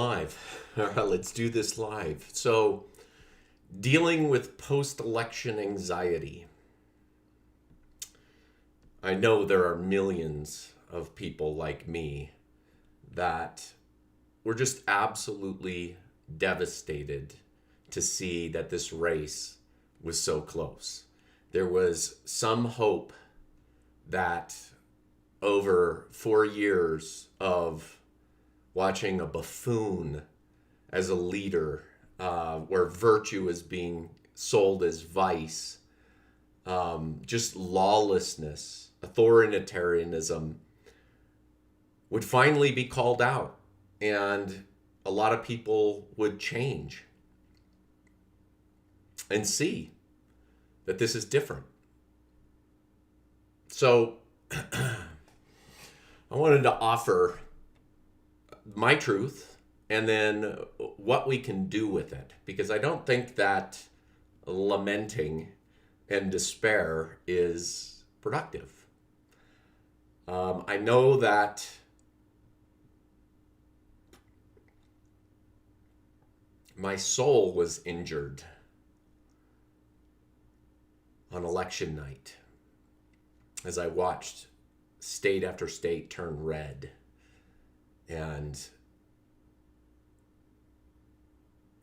live. All right, let's do this live. So, dealing with post-election anxiety. I know there are millions of people like me that were just absolutely devastated to see that this race was so close. There was some hope that over 4 years of watching a buffoon as a leader, where virtue is being sold as vice, just lawlessness, authoritarianism would finally be called out, and a lot of people would change and see that this is different. So I wanted to offer my truth and then what we can do with it, because I don't think that lamenting and despair is productive. I know that my soul was injured on election night as I watched state after state turn red, and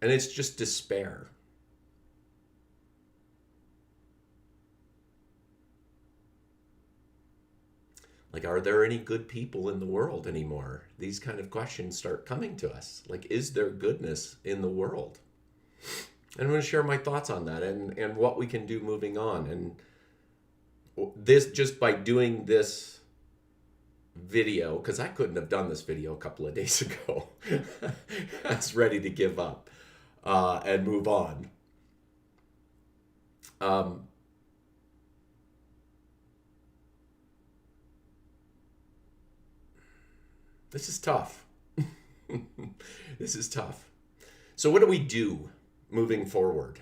it's just despair. Like, are there any good people in the world anymore? These kind of questions start coming to us. Like, is there goodness in the world? And I'm going to share my thoughts on that and what we can do moving on. And this, just by doing this video, because I couldn't have done this video a couple of days ago. I was ready to give up and move on. This is tough. This is tough. So what do we do moving forward?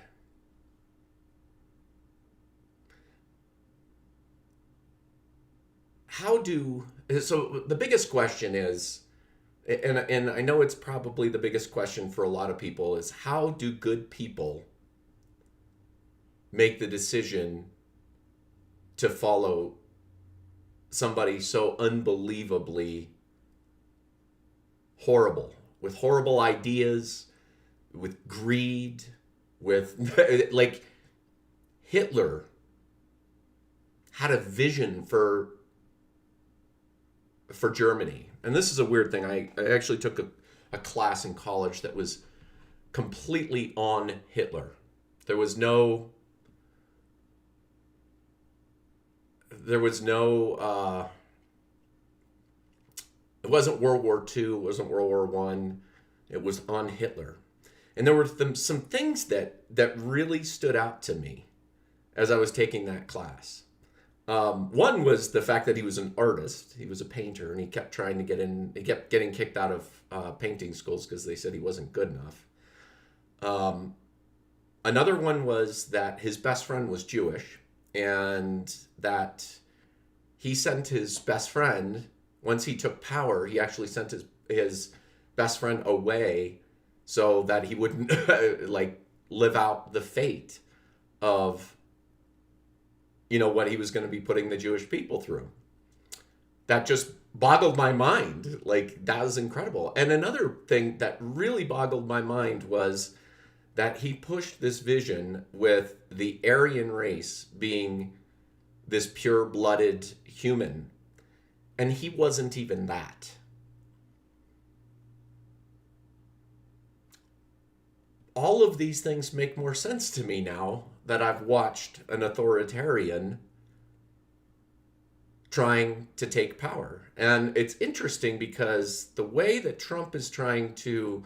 So the biggest question is, and I know it's probably the biggest question for a lot of people, is how do good people make the decision to follow somebody so unbelievably horrible, with horrible ideas, with greed, with like Hitler had a vision for Germany. And this is a weird thing. I actually took a class in college that was completely on Hitler. There was no it wasn't World War II, it wasn't World War One. It was on Hitler. And there were some things that really stood out to me as I was taking that class. One was the fact that he was an artist. He was a painter, and he kept trying to get in. He kept getting kicked out of painting schools because they said he wasn't good enough. Another one was that his best friend was Jewish, and that he sent his best friend, once he took power, he actually sent his best friend away so that he wouldn't like live out the fate of what he was going to be putting the Jewish people through. That just boggled my mind. Like, that was incredible. And another thing that really boggled my mind was that he pushed this vision with the Aryan race being this pure-blooded human. And he wasn't even that. All of these things make more sense to me now that I've watched an authoritarian trying to take power. And it's interesting because the way that Trump is trying to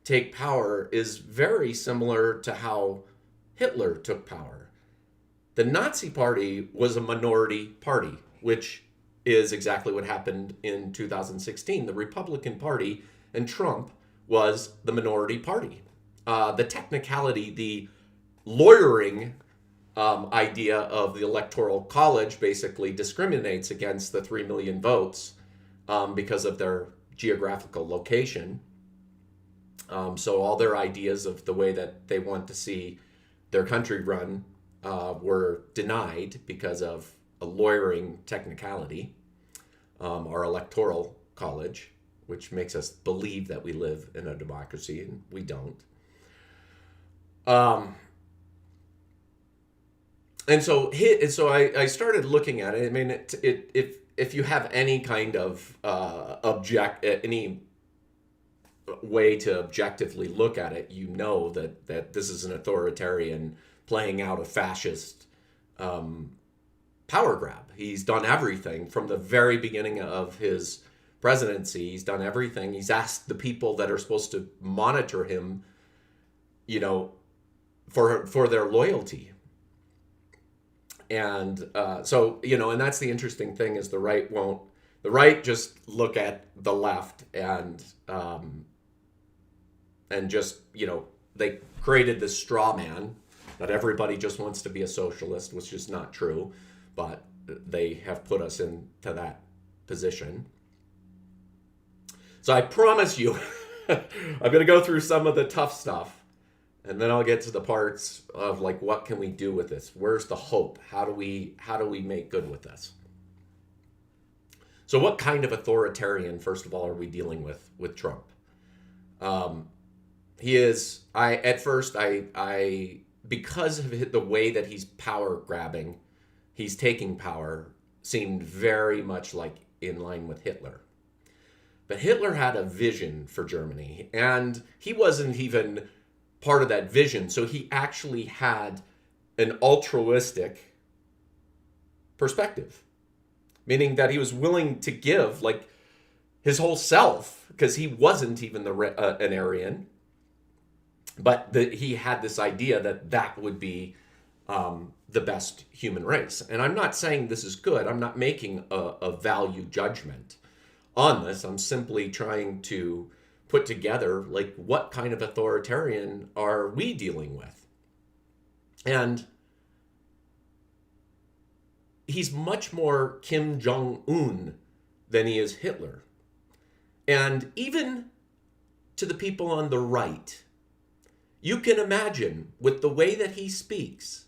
take power is very similar to how Hitler took power. The Nazi Party was a minority party, which is exactly what happened in 2016. The Republican Party and Trump was the minority party. The technicality, the lawyering idea of the Electoral College basically discriminates against the 3 million votes because of their geographical location. So all their ideas of the way that they want to see their country run were denied because of a lawyering technicality, our electoral college, which makes us believe that we live in a democracy, and we don't. And so I started looking at it. I mean, if you have any kind of any way to objectively look at it, you know that this is an authoritarian playing out a fascist power grab. He's done everything from the very beginning of his presidency. He's done everything. He's asked the people that are supposed to monitor him, for their loyalty. And and that's the interesting thing is the right just look at the left and just, they created this straw man that everybody just wants to be a socialist, which is not true, but they have put us into that position. So I promise you, I'm going to go through some of the tough stuff, and then I'll get to the parts of like, what can we do with this? Where's the hope? How do we make good with this? So what kind of authoritarian, first of all, are we dealing with Trump? He is, because of the way that he's power grabbing, he's taking power, seemed very much like in line with Hitler. But Hitler had a vision for Germany, and he wasn't even part of that vision. So he actually had an altruistic perspective, meaning that he was willing to give like his whole self, because he wasn't even an Aryan, but he had this idea that would be the best human race. And I'm not saying this is good. I'm not making a value judgment on this. I'm simply trying to put together like what kind of authoritarian are we dealing with. And he's much more Kim Jong-un than he is Hitler. And even to the people on the right, you can imagine with the way that he speaks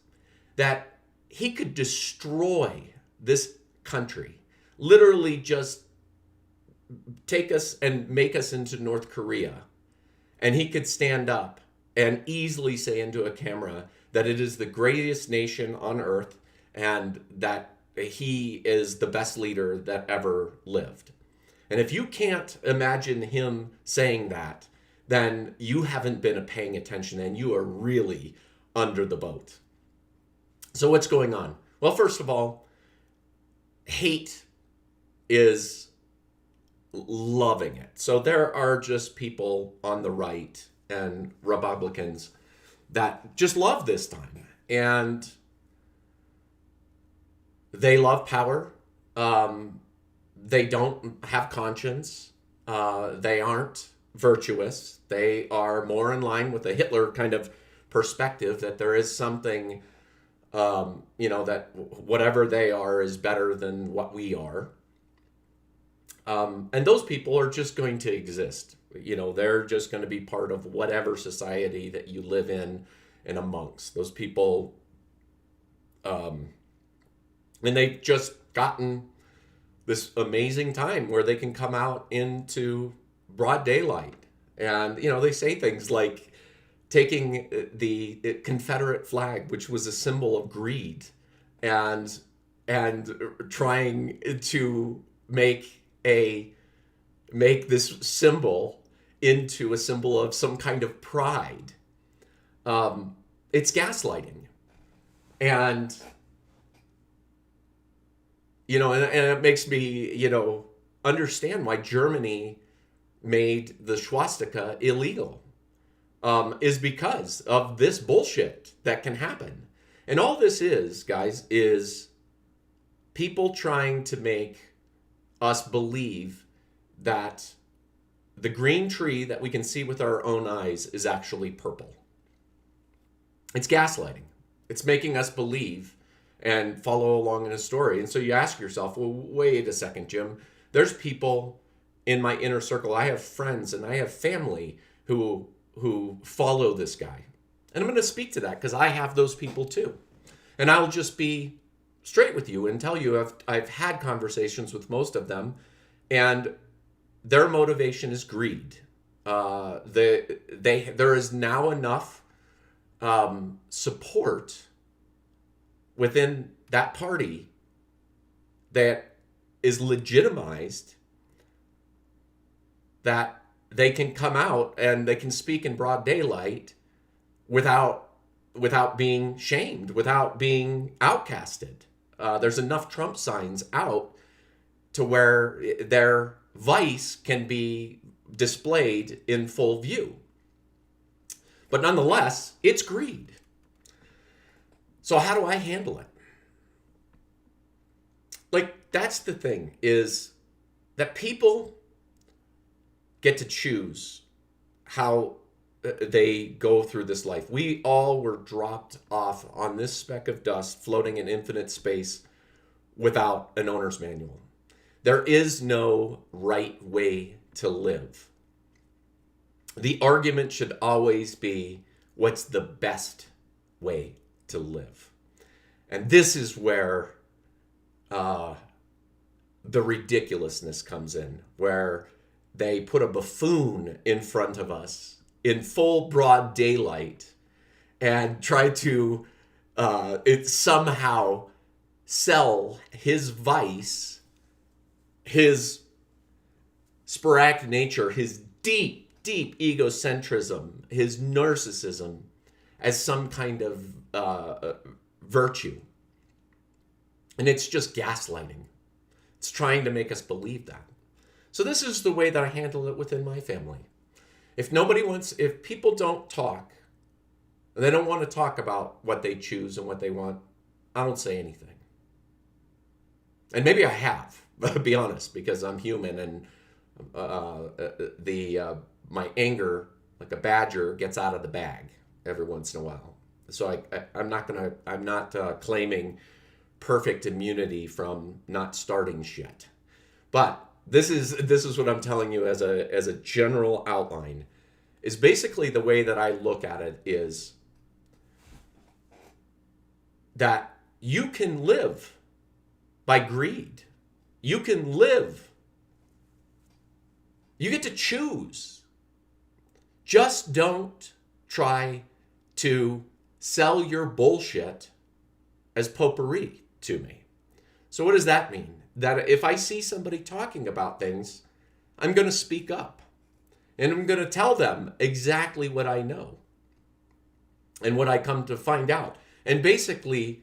that he could destroy this country, literally just take us and make us into North Korea. And he could stand up and easily say into a camera that it is the greatest nation on earth and that he is the best leader that ever lived. And if you can't imagine him saying that, then you haven't been paying attention and you are really under the boat. So what's going on? Well, first of all, hate is loving it. So there are just people on the right and Republicans that just love this time. And they love power. They don't have conscience. They aren't virtuous. They are more in line with the Hitler kind of perspective that there is something, that whatever they are is better than what we are. And those people are just going to exist. They're just going to be part of whatever society that you live in and amongst. Those people, and they've just gotten this amazing time where they can come out into broad daylight. And, they say things like taking the Confederate flag, which was a symbol of greed, and trying to make this symbol into a symbol of some kind of pride. It's gaslighting. And and it makes me, understand why Germany made the swastika illegal, is because of this bullshit that can happen. And all this is, guys, is people trying to make us believe that the green tree that we can see with our own eyes is actually purple. It's gaslighting. It's making us believe and follow along in a story. And so you ask yourself, well, wait a second, Jim. There's people in my inner circle. I have friends and I have family who follow this guy. And I'm going to speak to that because I have those people too. And I'll just be straight with you and tell you I've had conversations with most of them, and their motivation is greed. There is now enough support within that party that is legitimized that they can come out and they can speak in broad daylight without being shamed, without being outcasted. There's enough Trump signs out to where their vice can be displayed in full view. But nonetheless, it's greed. So how do I handle it? Like, that's the thing, is that people get to choose how they go through this life. We all were dropped off on this speck of dust floating in infinite space without an owner's manual. There is no right way to live. The argument should always be, what's the best way to live? And this is where the ridiculousness comes in, where they put a buffoon in front of us in full broad daylight and try to somehow sell his vice, his sporadic nature, his deep egocentrism, his narcissism as some kind of virtue. And it's just gaslighting. It's trying to make us believe that. So this is the way that I handle it within my family. If people don't talk, and they don't want to talk about what they choose and what they want, I don't say anything. And maybe I have, to be honest, because I'm human, and my anger, like a badger, gets out of the bag every once in a while. So I'm not claiming perfect immunity from not starting shit. But this is what I'm telling you as a general outline, is basically the way that I look at it is that you can live by greed. You can live. You get to choose. Just don't try to sell your bullshit as potpourri to me. So what does that mean? That if I see somebody talking about things, I'm going to speak up. And I'm going to tell them exactly what I know and what I come to find out. And basically,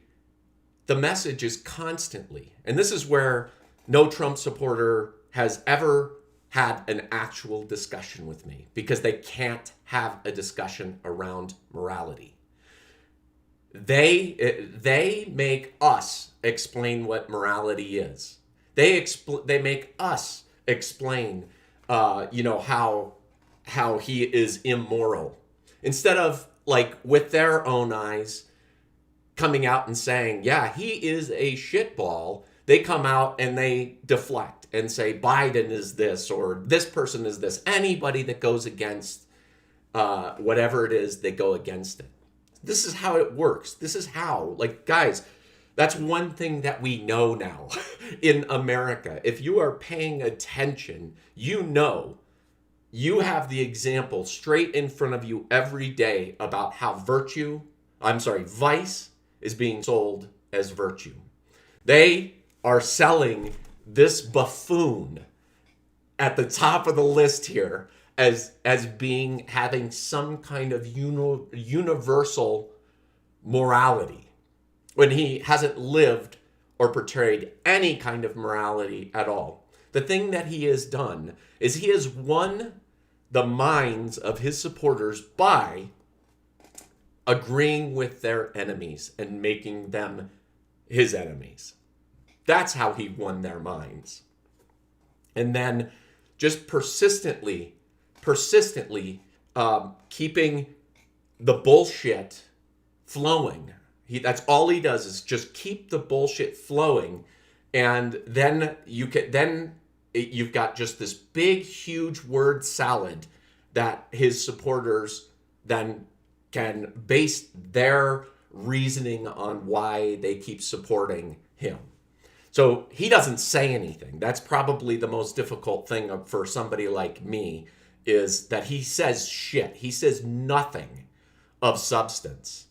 the message is constantly, and this is where no Trump supporter has ever had an actual discussion with me, because they can't have a discussion around morality. They make us explain what morality is. They make us explain, how he is immoral, instead of, like, with their own eyes coming out and saying, yeah, he is a shitball. They come out and they deflect and say Biden is this, or this person is this. Anybody that goes against whatever it is, they go against it. This is how it works. This is how, like, guys, that's one thing that we know now in America. If you are paying attention, you know, you have the example straight in front of you every day about how vice is being sold as virtue. They are selling this buffoon at the top of the list here as having some kind of universal morality, when he hasn't lived or portrayed any kind of morality at all. The thing that he has done is he has won the minds of his supporters by agreeing with their enemies and making them his enemies. That's how he won their minds. And then just persistently keeping the bullshit flowing. That's all he does, is just keep the bullshit flowing, and then you've got just this big, huge word salad that his supporters then can base their reasoning on why they keep supporting him. So he doesn't say anything. That's probably the most difficult thing for somebody like me, is that he says shit. He says nothing of substance.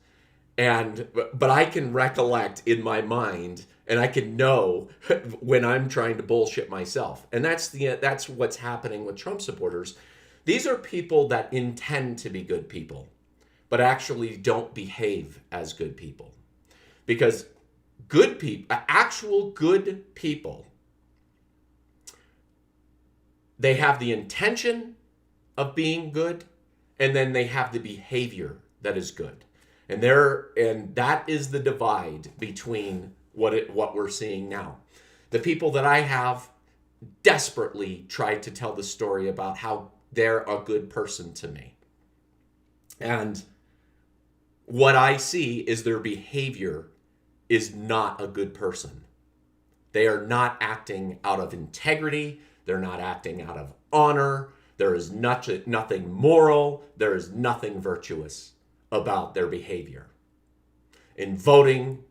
But I can recollect in my mind, and I can know when I'm trying to bullshit myself. And that's what's happening with Trump supporters. These are people that intend to be good people, but actually don't behave as good people. Because good people, actual good people, they have the intention of being good, and then they have the behavior that is good. And that is the divide between what we're seeing now. The people that I have desperately tried to tell the story about how they're a good person to me. And what I see is their behavior is not a good person. They are not acting out of integrity. They're not acting out of honor. There is nothing moral. There is nothing virtuous about their behavior. In voting,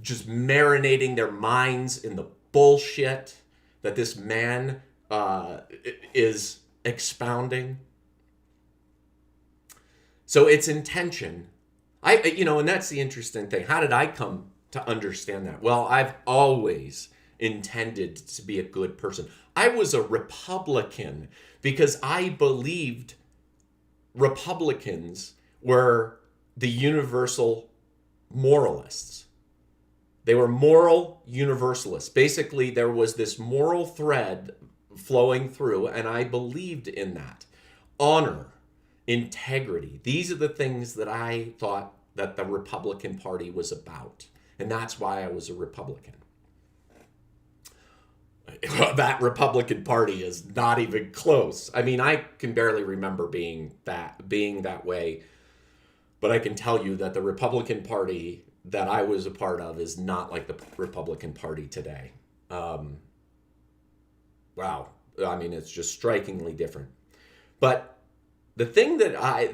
just marinating their minds in the bullshit that this man is expounding. So it's intention. And that's the interesting thing. How did I come to understand that? Well, I've always intended to be a good person. I was a Republican because I believed Republicans were the universal moralists. They were moral universalists. Basically, there was this moral thread flowing through, and I believed in that. Honor, integrity. These are the things that I thought that the Republican Party was about. And that's why I was a Republican. That Republican Party is not even close. I mean, I can barely remember being that way. But I can tell you that the Republican Party that I was a part of is not like the Republican Party today. Wow. I mean, it's just strikingly different. But the thing that I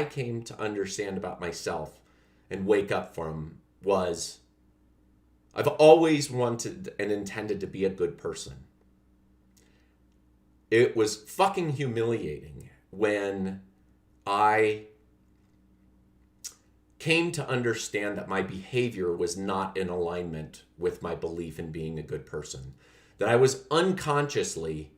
came to understand about myself and wake up from was I've always wanted and intended to be a good person. It was fucking humiliating when I came to understand that my behavior was not in alignment with my belief in being a good person. That I was unconsciously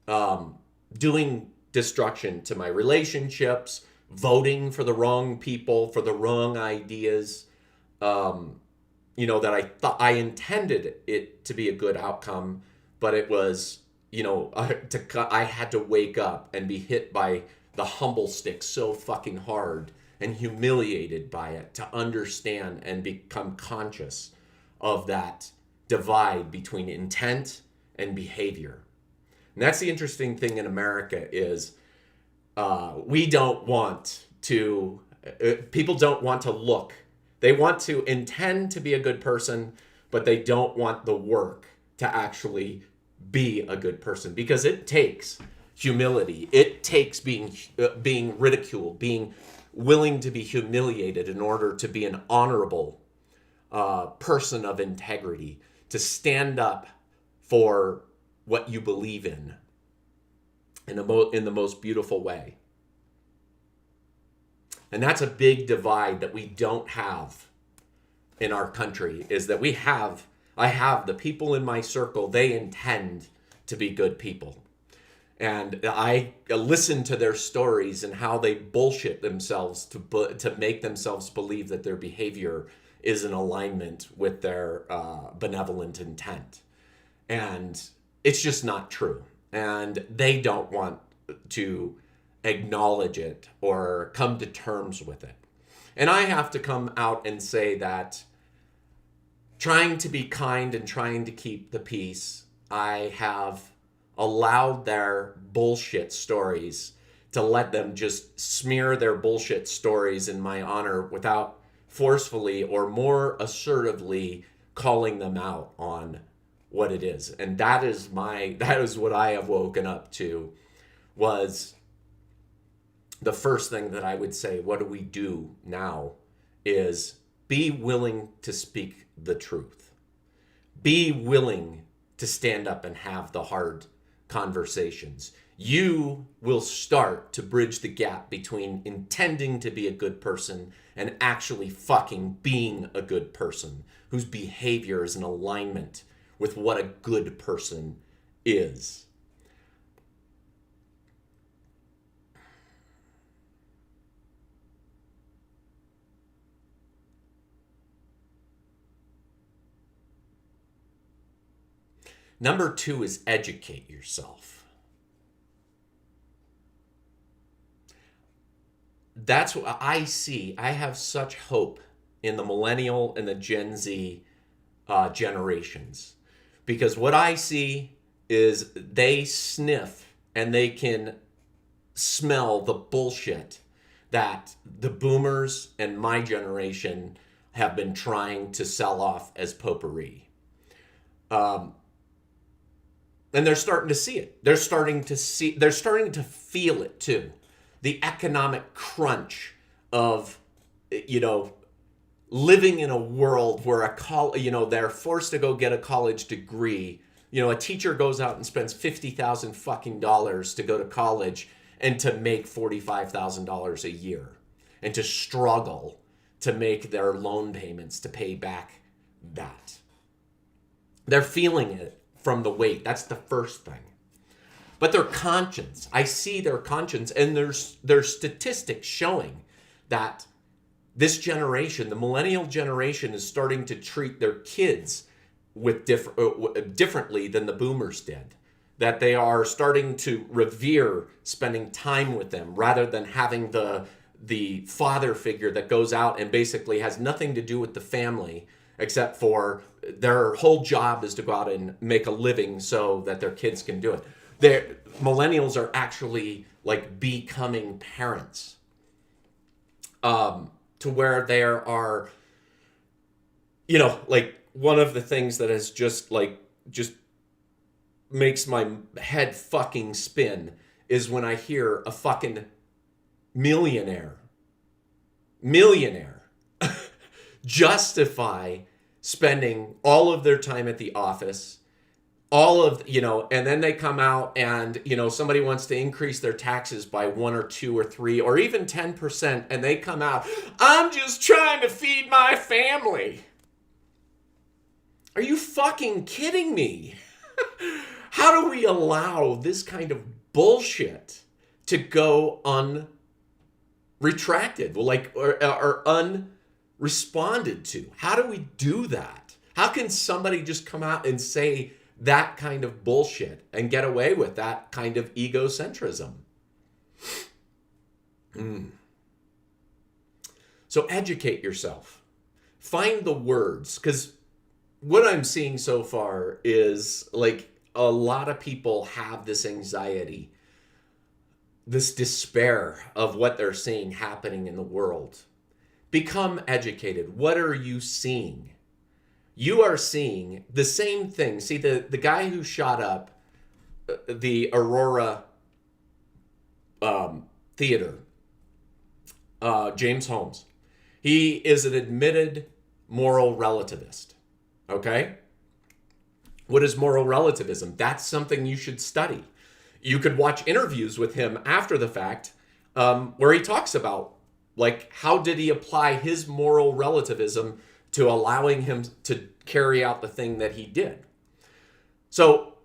doing destruction to my relationships, voting for the wrong people, for the wrong ideas, that I thought I intended it to be a good outcome, but it was, I had to wake up and be hit by the humble stick so fucking hard and humiliated by it to understand and become conscious of that divide between intent and behavior. And that's the interesting thing in America is people don't want to look. They want to intend to be a good person, but they don't want the work to actually be a good person, because it takes humility. It takes being ridiculed, being willing to be humiliated in order to be an honorable person of integrity, to stand up for what you believe in the most beautiful way. And that's a big divide that we don't have in our country, is that I have the people in my circle, they intend to be good people. And I listen to their stories and how they bullshit themselves to make themselves believe that their behavior is in alignment with their benevolent intent. And it's just not true. And they don't want to acknowledge it or come to terms with it. And I have to come out and say that trying to be kind and trying to keep the peace, I have allowed their bullshit stories to let them just smear their bullshit stories in my honor without forcefully or more assertively calling them out on what it is. And that is what I have woken up to, was the first thing that I would say, what do we do now, is be willing to speak the truth. Be willing to stand up and have the hard conversations. You will start to bridge the gap between intending to be a good person and actually fucking being a good person whose behavior is in alignment with what a good person is. Number 2 is educate yourself. That's what I see. I have such hope in the millennial and the Gen Z generations, because what I see is they sniff and they can smell the bullshit that the boomers and my generation have been trying to sell off as potpourri. And they're starting to see it. They're starting to feel it too. The economic crunch of, living in a world where they're forced to go get a college degree. A teacher goes out and spends $50,000 fucking dollars to go to college and to make $45,000 a year, and to struggle to make their loan payments to pay back that. They're feeling it from the weight. That's the first thing. But their conscience, I see their conscience, and there's statistics showing that this generation, the millennial generation, is starting to treat their kids with differently than the boomers did. That they are starting to revere spending time with them rather than having the father figure that goes out and basically has nothing to do with the family, except for their whole job is to go out and make a living so that their kids can do it. Millennials are actually like becoming parents, to where there are, like one of the things that has just makes my head fucking spin is when I hear a fucking millionaire justify spending all of their time at the office, and then they come out and, somebody wants to increase their taxes by 1 or 2 or 3 or even 10%, and they come out, I'm just trying to feed my family. Are you fucking kidding me? How do we allow this kind of bullshit to go unretracted, or unresponded to? How do we do that? How can somebody just come out and say that kind of bullshit and get away with that kind of egocentrism? So educate yourself. Find the words, because what I'm seeing so far is a lot of people have this anxiety, this despair of what they're seeing happening in the world. Become educated. What are you seeing? You are seeing the same thing. See, the guy who shot up the Aurora Theater, James Holmes, he is an admitted moral relativist. Okay? What is moral relativism? That's something you should study. You could watch interviews with him after the fact, where he talks about, how did he apply his moral relativism to allowing him to carry out the thing that he did. So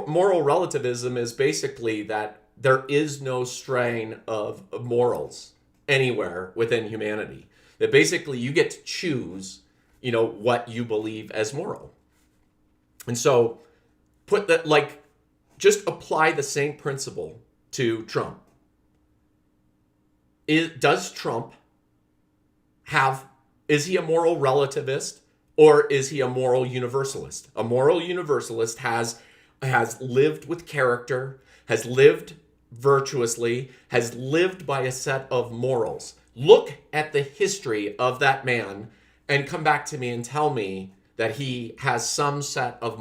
moral relativism is basically that there is no strain of morals anywhere within humanity. That basically you get to choose, what you believe as moral. And so just apply the same principle to Trump. Does Trump is he a moral relativist, or is he a moral universalist? A moral universalist has lived with character, has lived virtuously, has lived by a set of morals. Look at the history of that man and come back to me and tell me that he has some set of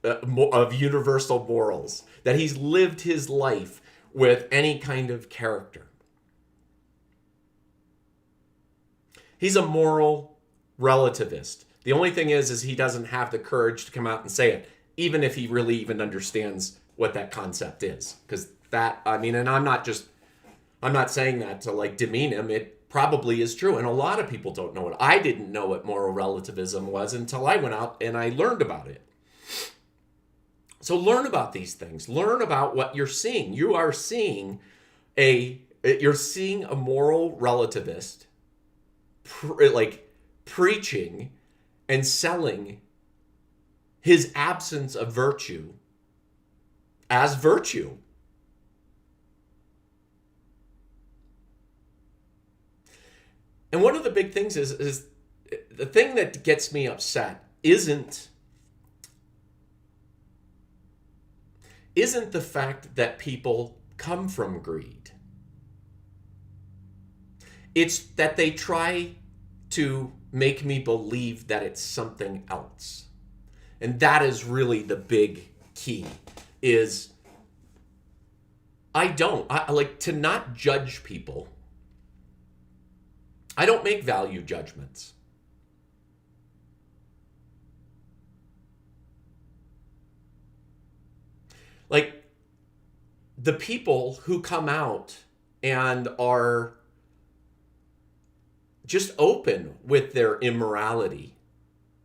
of universal morals, that he's lived his life with any kind of character. He's a moral relativist. The only thing is he doesn't have the courage to come out and say it, even if he really even understands what that concept is. Because that, I mean, and I'm not saying that to like demean him. It probably is true. And a lot of people don't know it. I didn't know what moral relativism was until I went out and I learned about it. So learn about these things. Learn about what you're seeing. You're seeing a moral relativist preaching and selling his absence of virtue as virtue. And one of the big things is the thing that gets me upset isn't the fact that people come from greed. It's that they try to make me believe that it's something else. And that is really the big key, is I like to not judge people. I don't make value judgments. Like the people who come out and are just open with their immorality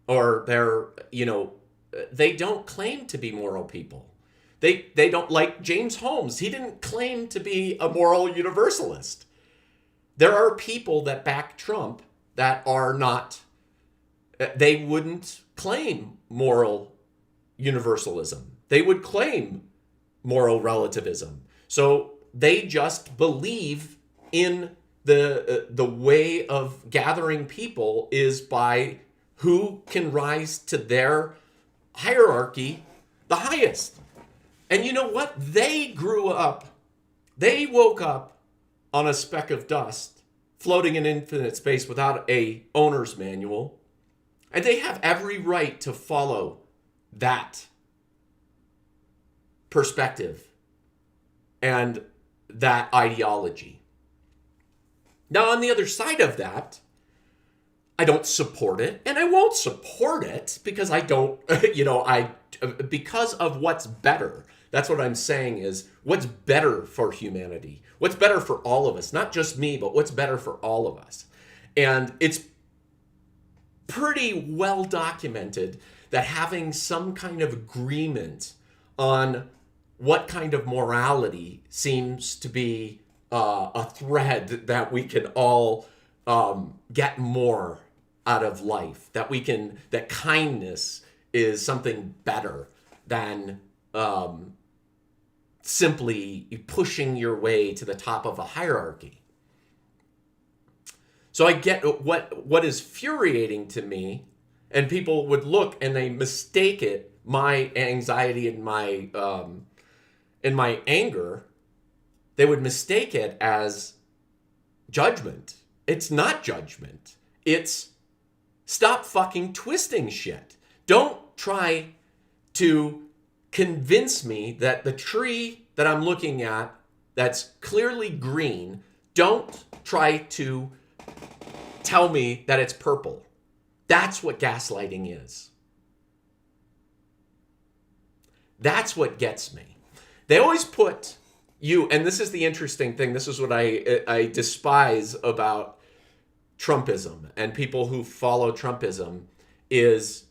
or their, they don't claim to be moral people. They don't, like James Holmes, he didn't claim to be a moral universalist. There are people that back Trump that are not, they wouldn't claim moral universalism. They would claim moral relativism. So they just believe in the way of gathering people is by who can rise to their hierarchy the highest. And you know what? They woke up on a speck of dust floating in infinite space without a owner's manual. And they have every right to follow that perspective and that ideology. Now, on the other side of that, I don't support it, and I won't support it because I don't, because of what's better. That's what I'm saying is what's better for humanity, what's better for all of us, not just me, but what's better for all of us. And it's pretty well documented that having some kind of agreement on what kind of morality seems to be a thread that we can all get more out of life, that kindness is something better than simply pushing your way to the top of a hierarchy. So I get what is infuriating to me, and people would look and they mistake it, my anxiety and my anger, they would mistake it as judgment. It's not judgment. It's stop fucking twisting shit. Don't try to convince me that the tree that I'm looking at that's clearly green, don't try to tell me that it's purple. That's what gaslighting is. That's what gets me. They always put you, and this is the interesting thing, this is what I despise about Trumpism and people who follow Trumpism, is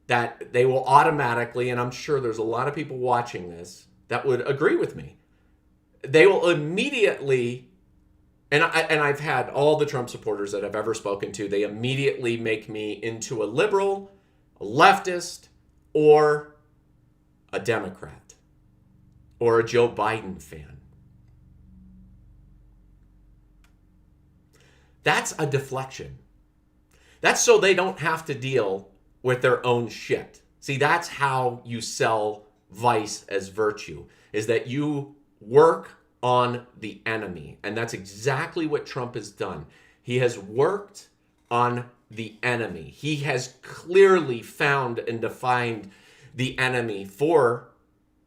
that they will automatically, and I'm sure there's a lot of people watching this that would agree with me, they will immediately, and I've had all the Trump supporters that I've ever spoken to, they immediately make me into a liberal, a leftist, or a Democrat, or a Joe Biden fan. That's a deflection. That's so they don't have to deal with their own shit. See, that's how you sell vice as virtue, is that you work on the enemy. And that's exactly what Trump has done. He has worked on the enemy. He has clearly found and defined the enemy for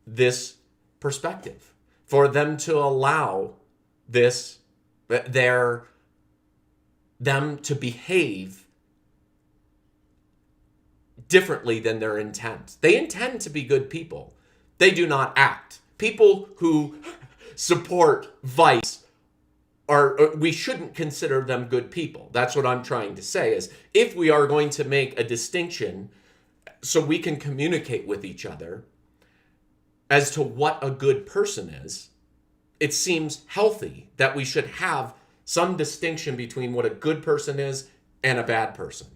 this perspective, for them to allow this, them to behave differently than their intent. They intend to be good people. They do not act. People who support vice we shouldn't consider them good people. That's what I'm trying to say is if we are going to make a distinction so we can communicate with each other as to what a good person is, it seems healthy that we should have some distinction between what a good person is and a bad person.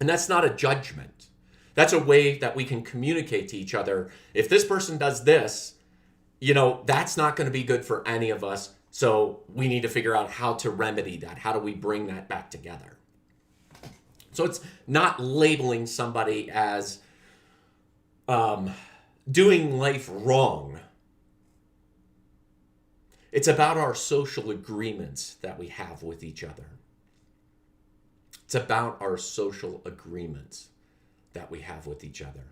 And that's not a judgment. That's a way that we can communicate to each other. If this person does this, that's not going to be good for any of us. So we need to figure out how to remedy that. How do we bring that back together? So it's not labeling somebody as doing life wrong. It's about our social agreements that we have with each other. It's about our social agreements that we have with each other.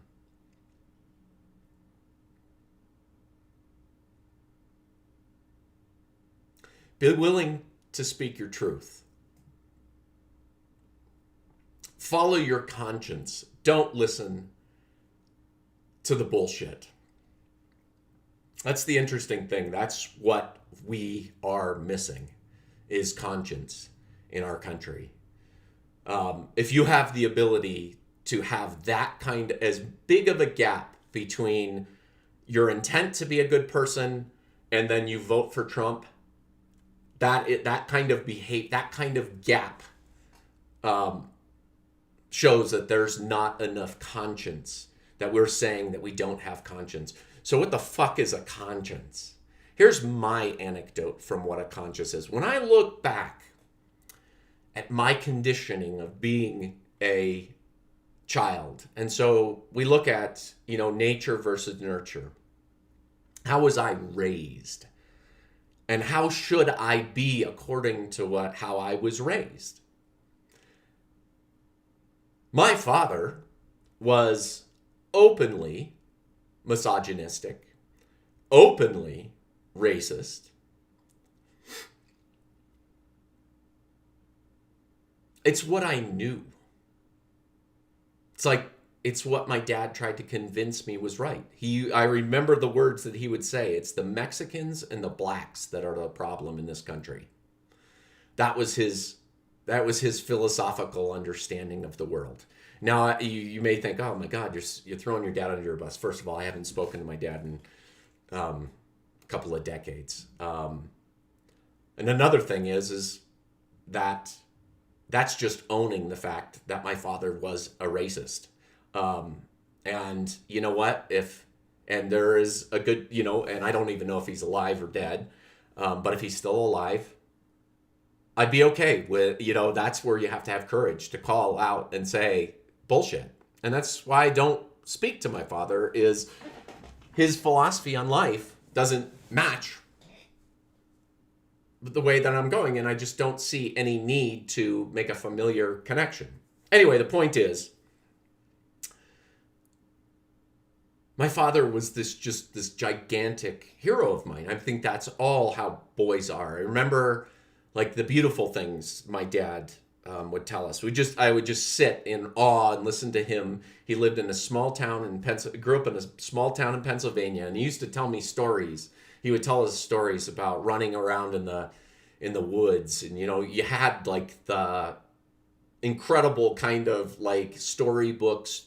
Be willing to speak your truth. Follow your conscience. Don't listen to the bullshit. That's the interesting thing. That's what we are missing, is conscience in our country. If you have the ability to have that kind of, as big of a gap between your intent to be a good person and then you vote for Trump, that kind of gap shows that there's not enough conscience, that we're saying that we don't have conscience. So what the fuck is a conscience? Here's my anecdote from what a conscience is. When I look back at my conditioning of being a child, and so we look at, nature versus nurture. How was I raised? And how should I be according to how I was raised? My father was openly misogynistic, openly racist. It's what I knew. It's what my dad tried to convince me was right. I remember the words that he would say. It's the Mexicans and the blacks that are the problem in this country. That was his philosophical understanding of the world. Now, you may think, oh my God, you're throwing your dad under your bus. First of all, I haven't spoken to my dad in a couple of decades. And another thing is that that's just owning the fact that my father was a racist. And you know what? And there is a good, and I don't even know if he's alive or dead, but if he's still alive, I'd be okay with, that's where you have to have courage to call out and say bullshit. And that's why I don't speak to my father, is his philosophy on life doesn't match the way that I'm going, and I just don't see any need to make a familiar connection. Anyway, the point is, my father was this gigantic hero of mine. I think that's all how boys are. I remember the beautiful things my dad would tell us. I would just sit in awe and listen to him. He lived in a small town grew up in a small town in Pennsylvania, and he used to tell me stories. He would tell us stories about running around in the woods, and you had the incredible kind of storybooks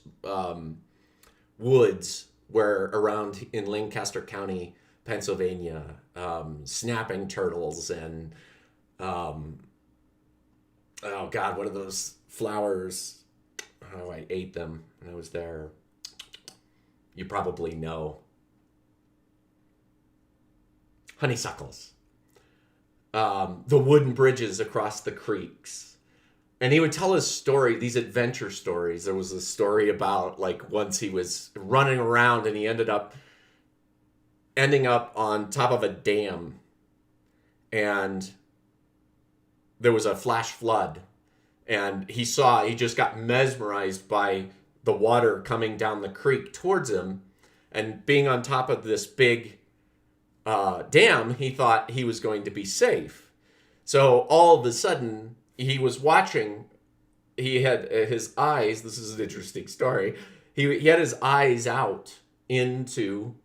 woods where around in Lancaster County, Pennsylvania, snapping turtles and oh God, what are those flowers? Oh, I ate them when I was there. You probably know. Honeysuckles. The wooden bridges across the creeks. And he would tell us these adventure stories. There was a story about once he was running around and he ending up on top of a dam, and there was a flash flood, And he just got mesmerized by the water coming down the creek towards him. And being on top of this big dam, he thought he was going to be safe. So all of a sudden, he was watching. He had his eyes. This is an interesting story. He had his eyes out into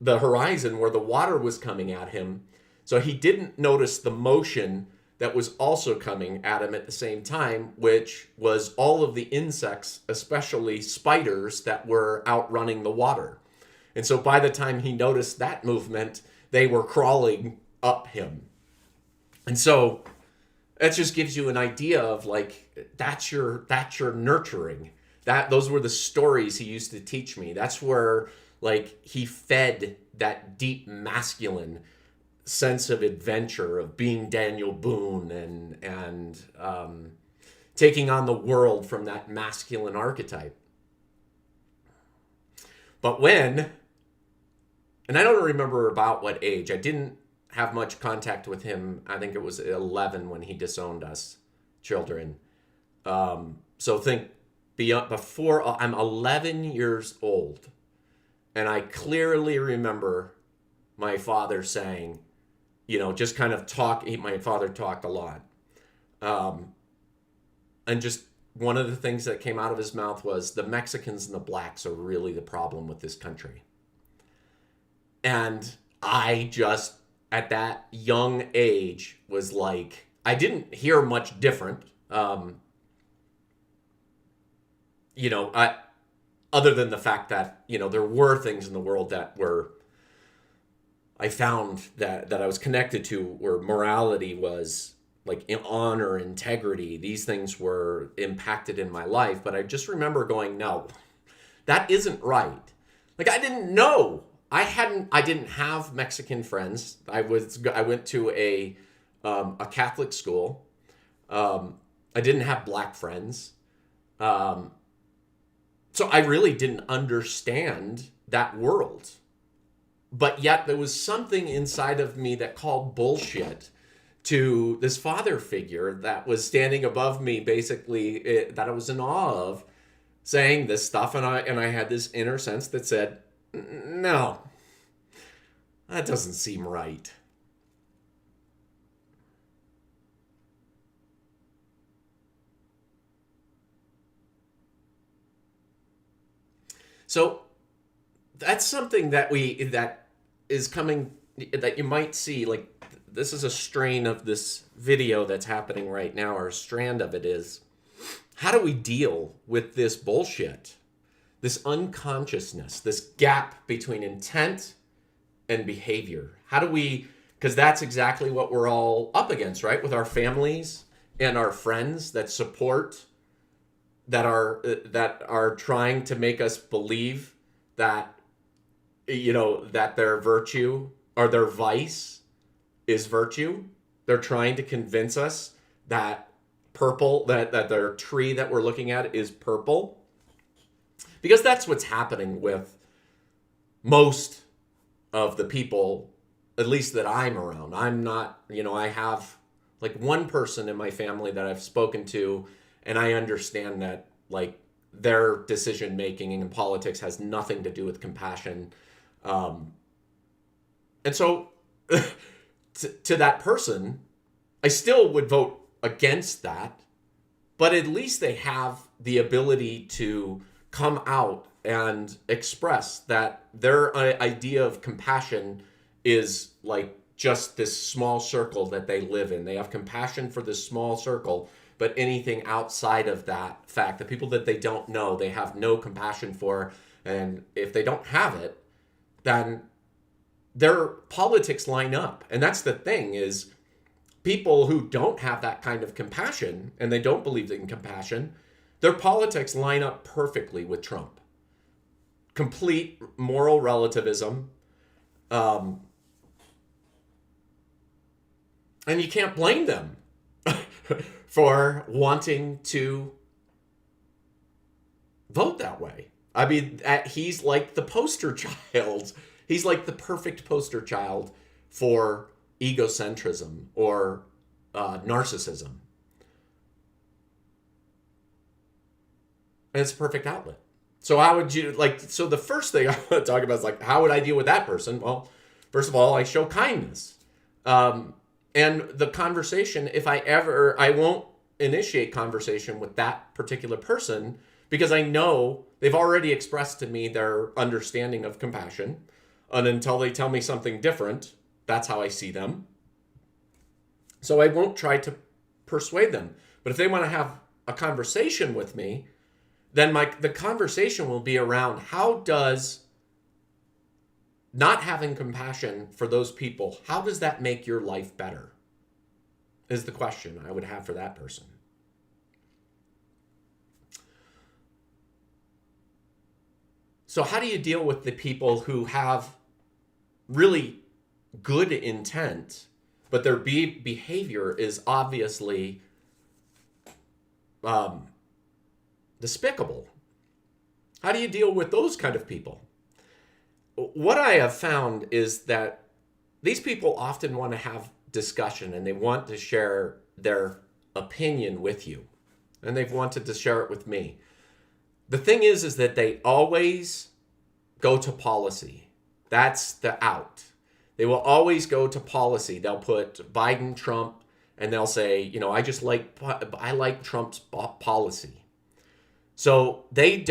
the horizon where the water was coming at him. So he didn't notice the motion that was also coming at him at the same time, which was all of the insects, especially spiders, that were outrunning the water. And so by the time he noticed that movement, they were crawling up him. And so that just gives you an idea of like, that's your nurturing. Those were the stories he used to teach me. That's where like he fed that deep masculine sense of adventure, of being Daniel Boone and taking on the world from that masculine archetype. But and I don't remember about what age, I didn't have much contact with him. I think it was 11 when he disowned us children. So think before I'm 11 years old, and I clearly remember my father saying, just kind of my father talked a lot. And just one of the things that came out of his mouth was, the Mexicans and the blacks are really the problem with this country. And I just, at that young age, was like, I didn't hear much different. Other than the fact that, there were things in the world that were, I found that I was connected to, where morality was like honor, integrity. These things were impacted in my life. But I just remember going, no, that isn't right. Like, I didn't know. I didn't have Mexican friends. I went to a Catholic school. I didn't have black friends. So I really didn't understand that world. But yet there was something inside of me that called bullshit to this father figure that was standing above me, basically, that I was in awe of, saying this stuff. And I had this inner sense that said, no, that doesn't seem right. So that's something that is coming, that you might see. Like, this is a strain of this video that's happening right now, or a strand of it is, how do we deal with this bullshit, this unconsciousness, this gap between intent and behavior? How do we, because that's exactly what we're all up against, right? With our families and our friends that support, that are trying to make us believe that, that their virtue or their vice is virtue. They're trying to convince us that that their tree that we're looking at is purple. Because that's what's happening with most of the people, at least that I'm around. I'm not, I have like one person in my family that I've spoken to, and I understand that like their decision making in politics has nothing to do with compassion. And so to that person, I still would vote against that, but at least they have the ability to come out and express that their idea of compassion is like just this small circle that they live in. They have compassion for this small circle, but anything outside of that fact, the people that they don't know, they have no compassion for. And if they don't have it, then their politics line up. And that's the thing, is people who don't have that kind of compassion, and they don't believe in compassion, their politics line up perfectly with Trump. Complete moral relativism. And you can't blame them for wanting to vote that way. I mean, he's like the poster child. He's like the perfect poster child for egocentrism or narcissism. and it's a perfect outlet. So how would you so the first thing I want to talk about is like, how would I deal with that person? Well, first of all, I show kindness. And the conversation, I won't initiate conversation with that particular person because I know they've already expressed to me their understanding of compassion. And until they tell me something different, that's how I see them. So I won't try to persuade them. But if they want to have a conversation with me, then the conversation will be around how does not having compassion for those people, how does that make your life better? Is the question I would have for that person. So how do you deal with the people who have really good intent, but their behavior is obviously despicable? How do you deal with those kind of people? What I have found is that these people often want to have discussion and they want to share their opinion with you. And they've wanted to share it with me. The thing is that they always go to policy. That's the out. They will always go to policy. They'll put Biden, Trump, and they'll say, I like Trump's policy. So they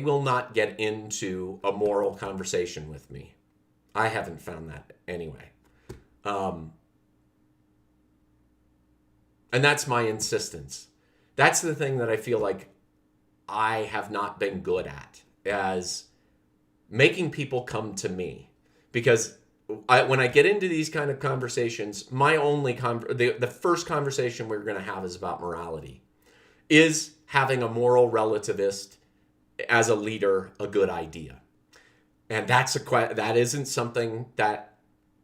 will not get into a moral conversation with me. I haven't found that anyway. And that's my insistence. That's the thing that I feel like I have not been good at, as making people come to me. Because when I get into these kind of conversations, the first conversation we're going to have is about morality. Is having a moral relativist as a leader a good idea? And that isn't something that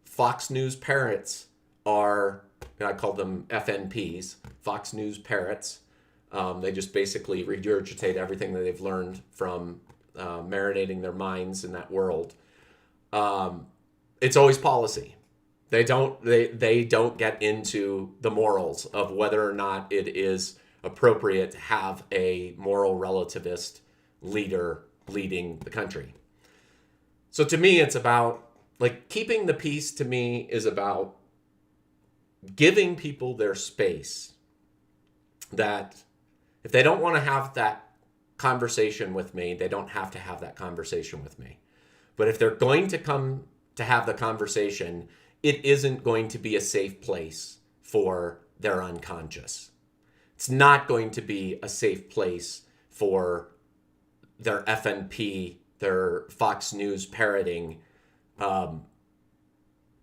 Fox News parrots are. I call them FNPs, Fox News parrots. They just basically regurgitate everything that they've learned from marinating their minds in that world. It's always policy. They don't get into the morals of whether or not it is appropriate to have a moral relativist leader leading the country. So to me, it's about keeping the peace. To me is about giving people their space, that if they don't want to have that conversation with me, they don't have to have that conversation with me. But if they're going to come to have the conversation, it isn't going to be a safe place for their unconscious. It's not going to be a safe place for their FNP, their Fox News parroting.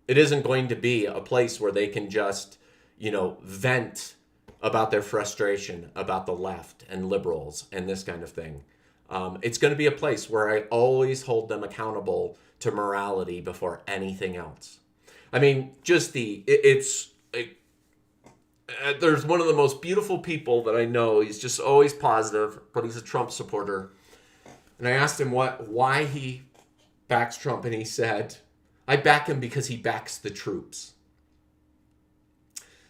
It isn't going to be a place where they can just, vent about their frustration about the left and liberals and this kind of thing. It's going to be a place where I always hold them accountable to morality before anything else. I mean, there's one of the most beautiful people that I know. He's just always positive, but he's a Trump supporter. And I asked him why he backs Trump, and he said, I back him because he backs the troops.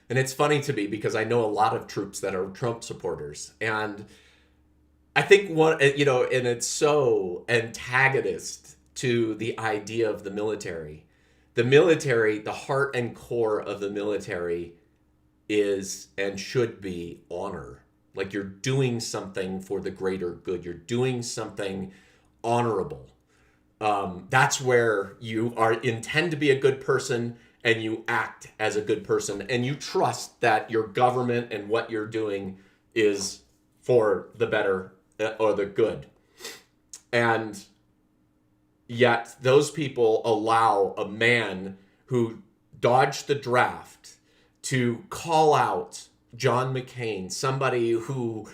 And it's funny to me because I know a lot of troops that are Trump supporters. And I think and it's so antagonist to the idea of the military. The military, the heart and core of the military is and should be honor. Like you're doing something for the greater good. You're doing something honorable. That's where you intend to be a good person and you act as a good person and you trust that your government and what you're doing is for the better or the good. And yet those people allow a man who dodged the draft to call out John McCain, somebody who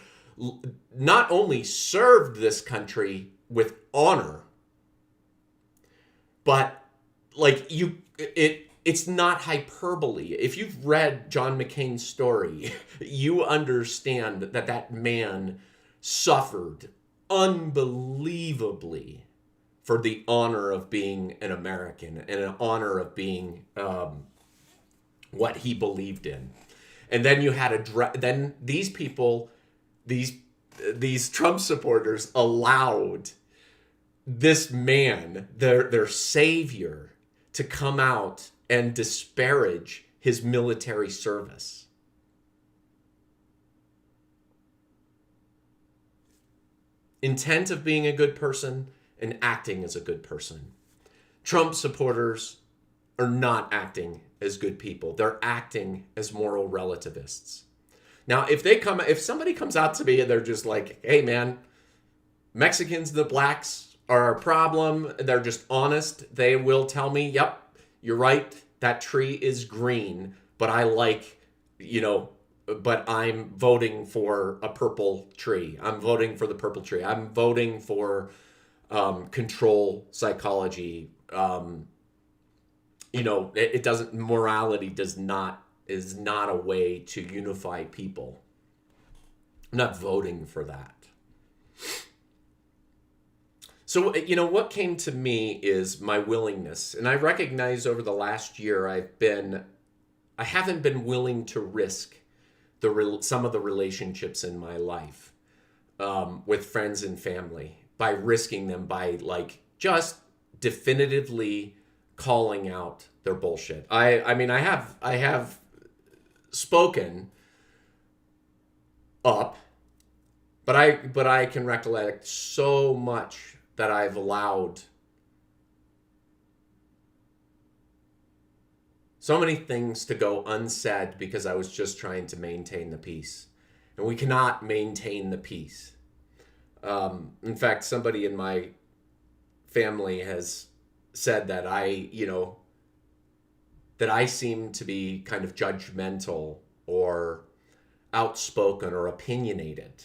not only served this country with honor, but it's not hyperbole. If you've read John McCain's story, you understand that man suffered unbelievably for the honor of being an American and an honor of being what he believed in. And then you had then these people, these Trump supporters allowed this man, their savior, to come out and disparage his military service. Intent of being a good person and acting as a good person. Trump supporters are not acting as good people. They're acting as moral relativists. Now, if somebody comes out to me and they're just like, hey man, Mexicans and the blacks are a problem, they're just honest, they will tell me, yep, you're right, that tree is green, but but I'm voting for a purple tree. I'm voting for the purple tree. I'm voting for control psychology. Morality is not a way to unify people. I'm not voting for that. So, what came to me is my willingness. And I recognize over the last year, I haven't been willing to risk some of the relationships in my life with friends and family by risking them by just definitively calling out their bullshit. I have spoken up, but I can recollect so much that I've allowed, so many things to go unsaid because I was just trying to maintain the peace. And we cannot maintain the peace. In fact, somebody in my family has said that I seem to be kind of judgmental or outspoken or opinionated.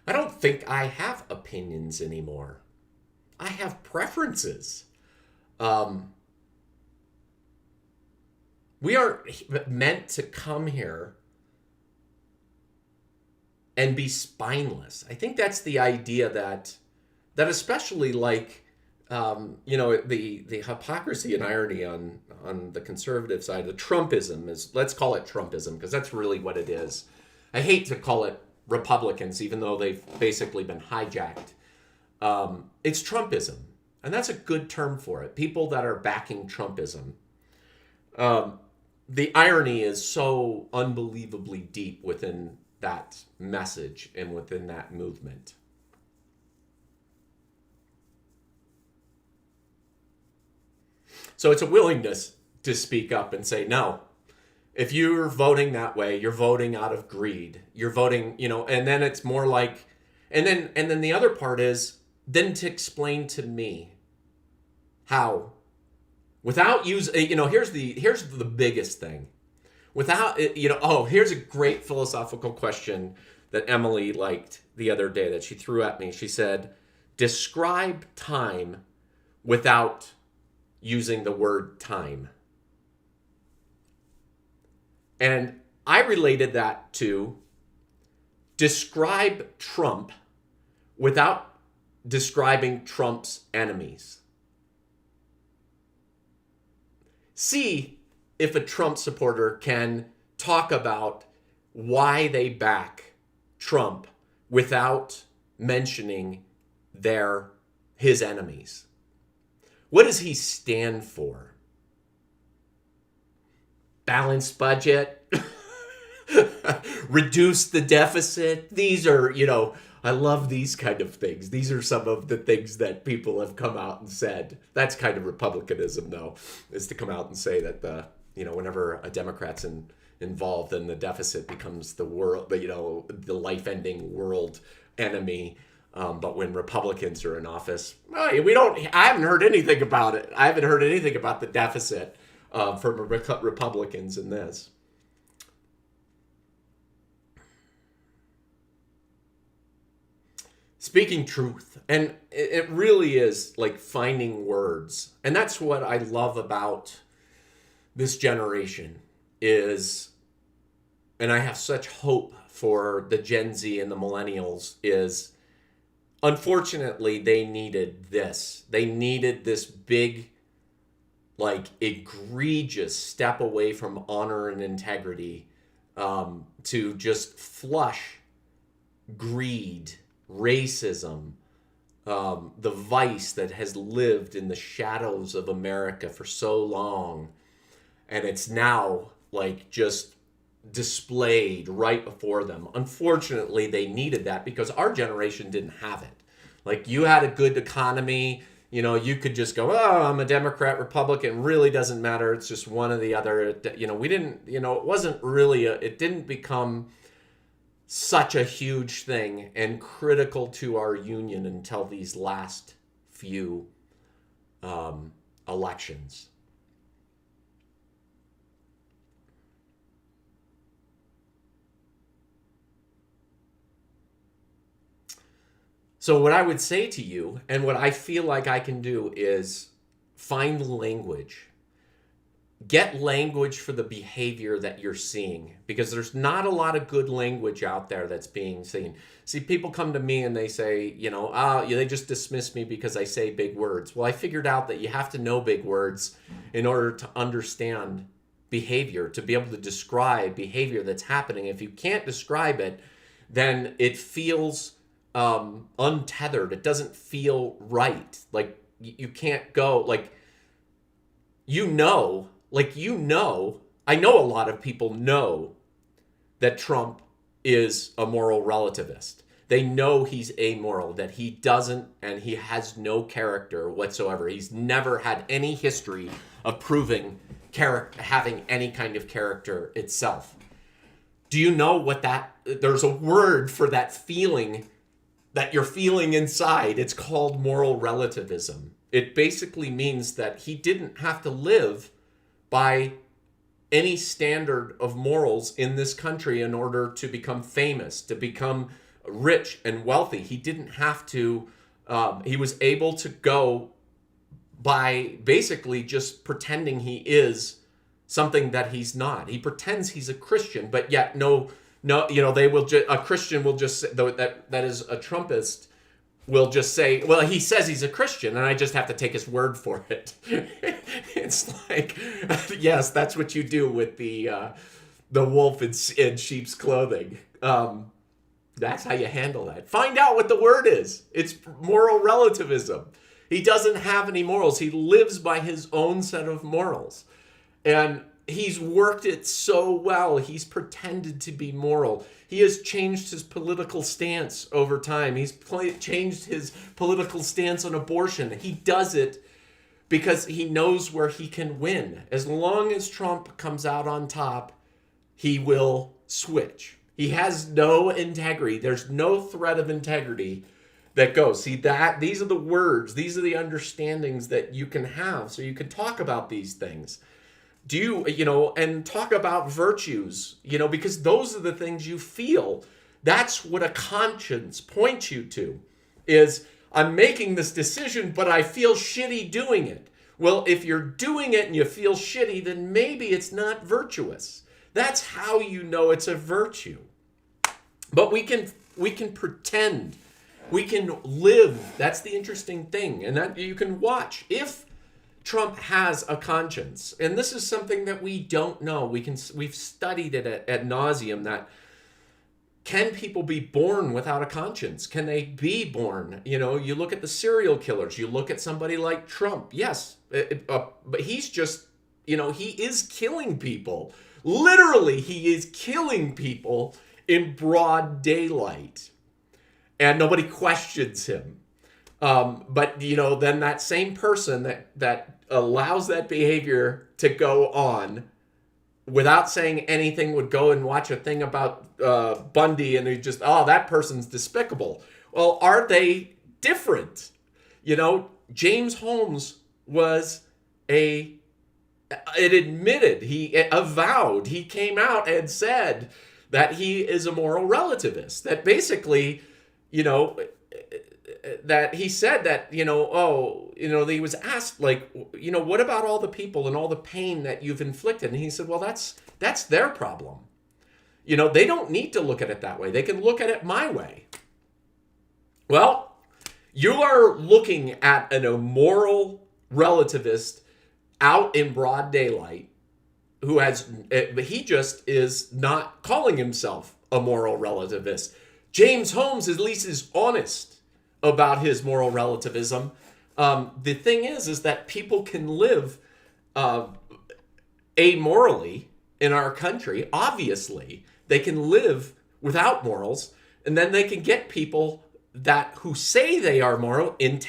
I don't think I have opinions anymore. I have preferences. We aren't meant to come here and be spineless. I think that's the idea that especially the hypocrisy and irony on the conservative side, the Trumpism is, let's call it Trumpism because that's really what it is. I hate to call it Republicans, even though they've basically been hijacked. It's Trumpism, and that's a good term for it. People that are backing Trumpism. The irony is so unbelievably deep within that message and within that movement. So it's a willingness to speak up and say, no, if you're voting that way, you're voting out of greed. You're voting, and then it's more like, and then the other part is then to explain to me how, without using, here's the biggest thing. Without, here's a great philosophical question that Emily liked the other day that she threw at me. She said, describe time without using the word time. And I related that to describe Trump without describing Trump's enemies. See if a Trump supporter can talk about why they back Trump without mentioning his enemies. What does he stand for? Balanced budget, reduce the deficit. These are, I love these kind of things. These are some of the things that people have come out and said. That's kind of republicanism, though, is to come out and say that whenever a Democrat's involved, then the deficit becomes the world, the life-ending world enemy. But when Republicans are in office, I haven't heard anything about it. I haven't heard anything about the deficit from Republicans in this. Speaking truth. And it really is like finding words. And that's what I love about this generation is, and I have such hope for the Gen Z and the millennials is, unfortunately, they needed this. They needed this big, egregious step away from honor and integrity to just flush greed, racism, the vice that has lived in the shadows of America for so long. And it's now like just displayed right before them. Unfortunately, they needed that because our generation didn't have it. Like, you had a good economy, you could just go, oh, I'm a Democrat, Republican, really doesn't matter. It's just one or the other. We didn't, it wasn't really, it didn't become such a huge thing and critical to our union until these last few elections. So what I would say to you, and what I feel like I can do, is find language. Get language for the behavior that you're seeing, because there's not a lot of good language out there that's being seen. See, people come to me and they say, they just dismiss me because I say big words. Well, I figured out that you have to know big words in order to understand behavior, to be able to describe behavior that's happening. If you can't describe it, then it feels untethered. It doesn't feel right. Like, you can't go, like, I know a lot of people know that Trump is a moral relativist. They know he's amoral, that he doesn't, and he has no character whatsoever. He's never had any history of proving having any kind of character itself. Do you know what there's a word for that feeling that you're feeling inside? It's called moral relativism. It basically means that he didn't have to live by any standard of morals in this country in order to become famous, to become rich and wealthy. He didn't have to, he was able to go by basically just pretending he is something that he's not. He pretends he's a Christian, but yet a Christian will just say, that is a Trumpist, will just say, well, he says he's a Christian, and I just have to take his word for it. It's like, yes, that's what you do with the wolf in sheep's clothing. That's how you handle that. Find out what the word is. It's moral relativism. He doesn't have any morals. He lives by his own set of morals. And he's worked it so well. He's pretended to be moral. He has changed his political stance over time. He's changed his political stance on abortion. He does it because he knows where he can win. As long as Trump comes out on top, he will switch. He has no integrity. There's no thread of integrity that goes. See, these are the words, these are the understandings that you can have, so you can talk about these things. And talk about virtues, because those are the things you feel. That's what a conscience points you to, is I'm making this decision, but I feel shitty doing it. Well, if you're doing it and you feel shitty, then maybe it's not virtuous. That's how you know it's a virtue. But we can pretend. We can live. That's the interesting thing. And that you can watch. If Trump has a conscience, and this is something that we don't know. We've studied it at nauseum, that can people be born without a conscience? Can they be born? You look at the serial killers. You look at somebody like Trump. Yes, but he's just, he is killing people. Literally, he is killing people in broad daylight, and nobody questions him. But then that same person that allows that behavior to go on without saying anything would go and watch a thing about Bundy, and he just, that person's despicable. Well, are they different? James Holmes was it admitted, he avowed, he came out and said that he is a moral relativist, that basically, that he said that, he was asked, like, what about all the people and all the pain that you've inflicted? And he said, well, that's their problem. They don't need to look at it that way. They can look at it my way. Well, you are looking at an immoral relativist out in broad daylight, he just is not calling himself a moral relativist. James Holmes at least is honest about his moral relativism. The thing is that people can live amorally in our country. Obviously, they can live without morals, and then they can get people who say they are moral, they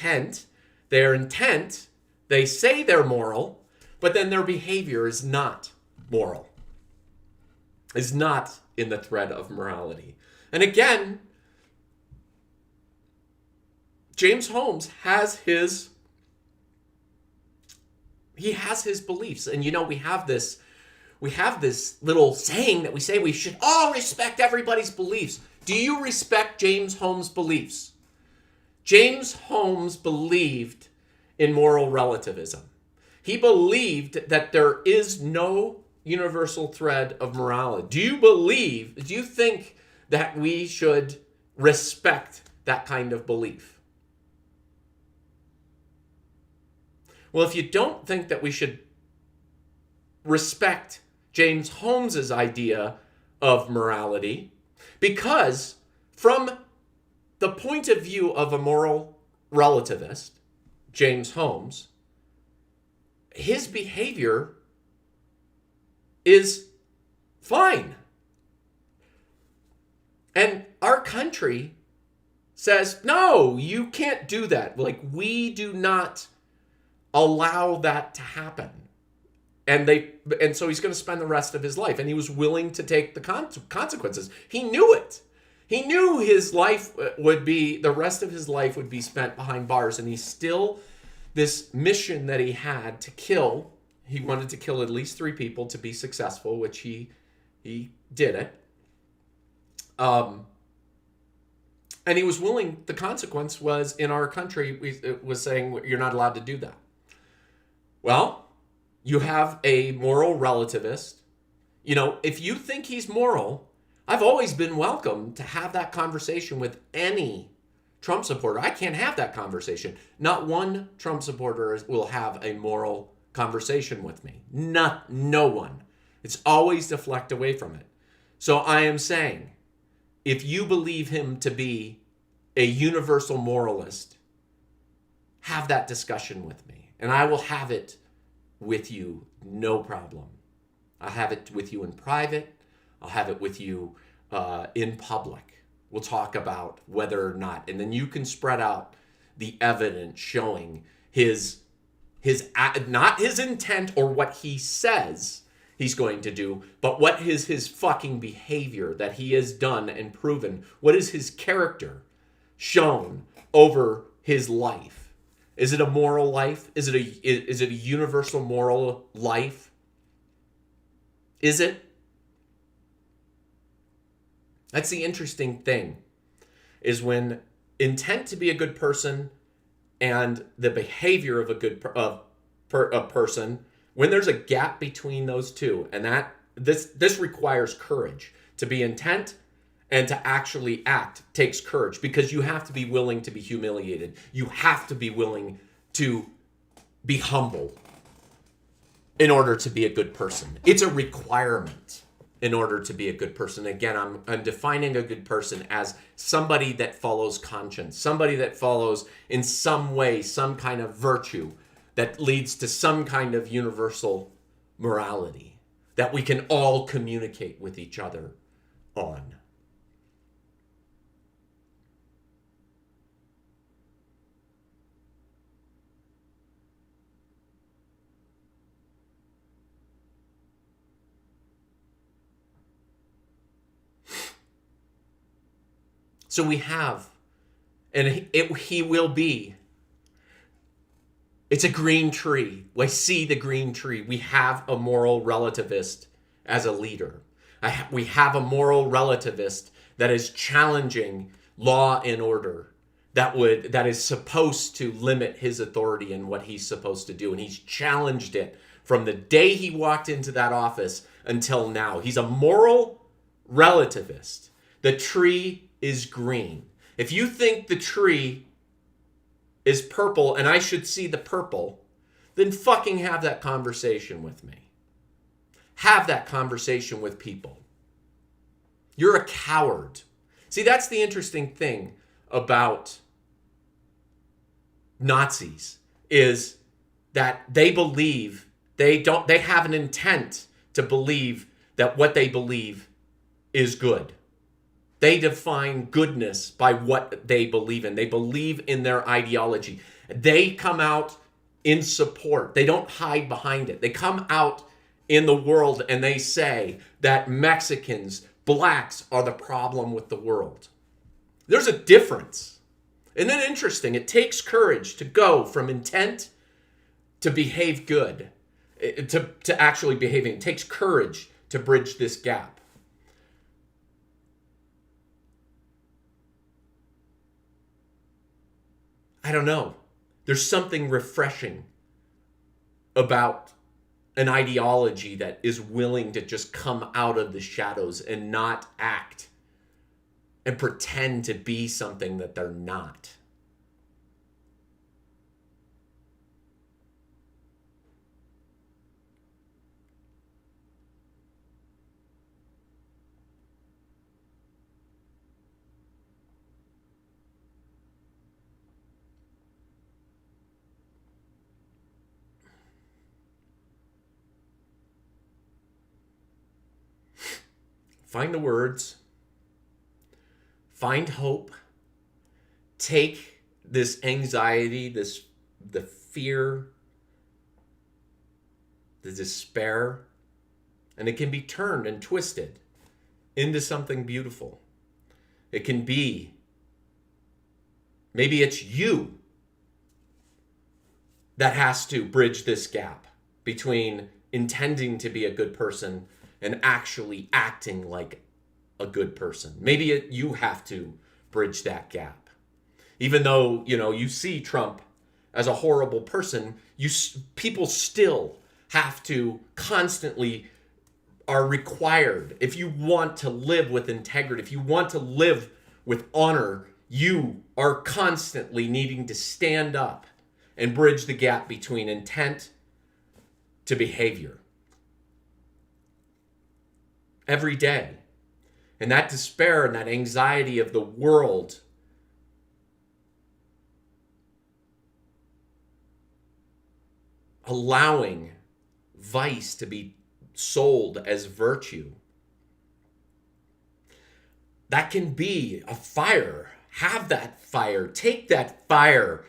say they're moral, but then their behavior is not moral, is not in the thread of morality. And again, James Holmes has his beliefs. And we have this little saying that we say we should all respect everybody's beliefs. Do you respect James Holmes' beliefs? James Holmes believed in moral relativism. He believed that there is no universal thread of morality. Do you think that we should respect that kind of belief? Well, if you don't think that we should respect James Holmes's idea of morality, because from the point of view of a moral relativist, James Holmes, his behavior is fine. And our country says, no, you can't do that. Like, we do not allow that to happen. And so he's going to spend the rest of his life, and he was willing to take the consequences. He knew it. He knew his life the rest of his life would be spent behind bars, and he's still, this mission that he had to kill, he wanted to kill at least 3 people to be successful, which he did it. And he was willing, the consequence was, in our country, it was saying, you're not allowed to do that. Well, you have a moral relativist. If you think he's moral, I've always been welcome to have that conversation with any Trump supporter. I can't have that conversation. Not one Trump supporter will have a moral conversation with me. No one. It's always deflect away from it. So I am saying, if you believe him to be a universal moralist, have that discussion with me, and I will have it with you, no problem. I'll have it with you in private. I'll have it with you in public. We'll talk about whether or not, and then you can spread out the evidence showing his not his intent or what he says he's going to do, but what is his fucking behavior that he has done and proven. What is his character shown over his life? Is it a moral life? Is it a universal moral life? Is it? That's the interesting thing, is when intent to be a good person and the behavior of a good person, when there's a gap between those two, and this requires courage. To be intent and to actually act takes courage, because you have to be willing to be humiliated. You have to be willing to be humble in order to be a good person. It's a requirement in order to be a good person. Again, I'm defining a good person as somebody that follows conscience, somebody that follows in some way some kind of virtue that leads to some kind of universal morality that we can all communicate with each other on. So we have, and he will be, it's a green tree. I see the green tree. We have a moral relativist as a leader. We have a moral relativist that is challenging law and order, that is supposed to limit his authority and what he's supposed to do. And he's challenged it from the day he walked into that office until now. He's a moral relativist. The tree is green. If you think the tree is purple and I should see the purple, then fucking have that conversation with me. have that conversation with people. You're a coward. See, that's the interesting thing about Nazis, is that they believe, they have an intent to believe that what they believe is good. They define goodness by what they believe in. They believe in their ideology. They come out in support. They don't hide behind it. They come out in the world and they say that Mexicans, blacks are the problem with the world. There's a difference. Isn't that interesting? It takes courage to go from intent to behave good, to actually behaving. It takes courage to bridge this gap. I don't know. There's something refreshing about an ideology that is willing to just come out of the shadows and not act and pretend to be something that they're not. Find the words, find hope, take this anxiety, the fear, the despair, and it can be turned and twisted into something beautiful. It can be, maybe it's you that has to bridge this gap between intending to be a good person and actually acting like a good person. Maybe you have to bridge that gap. Even though, you see Trump as a horrible person, people still have to constantly, are required, if you want to live with integrity, if you want to live with honor, you are constantly needing to stand up and bridge the gap between intent to behavior. Every day. And that despair and that anxiety of the world allowing vice to be sold as virtue. That can be a fire. Have that fire. Take that fire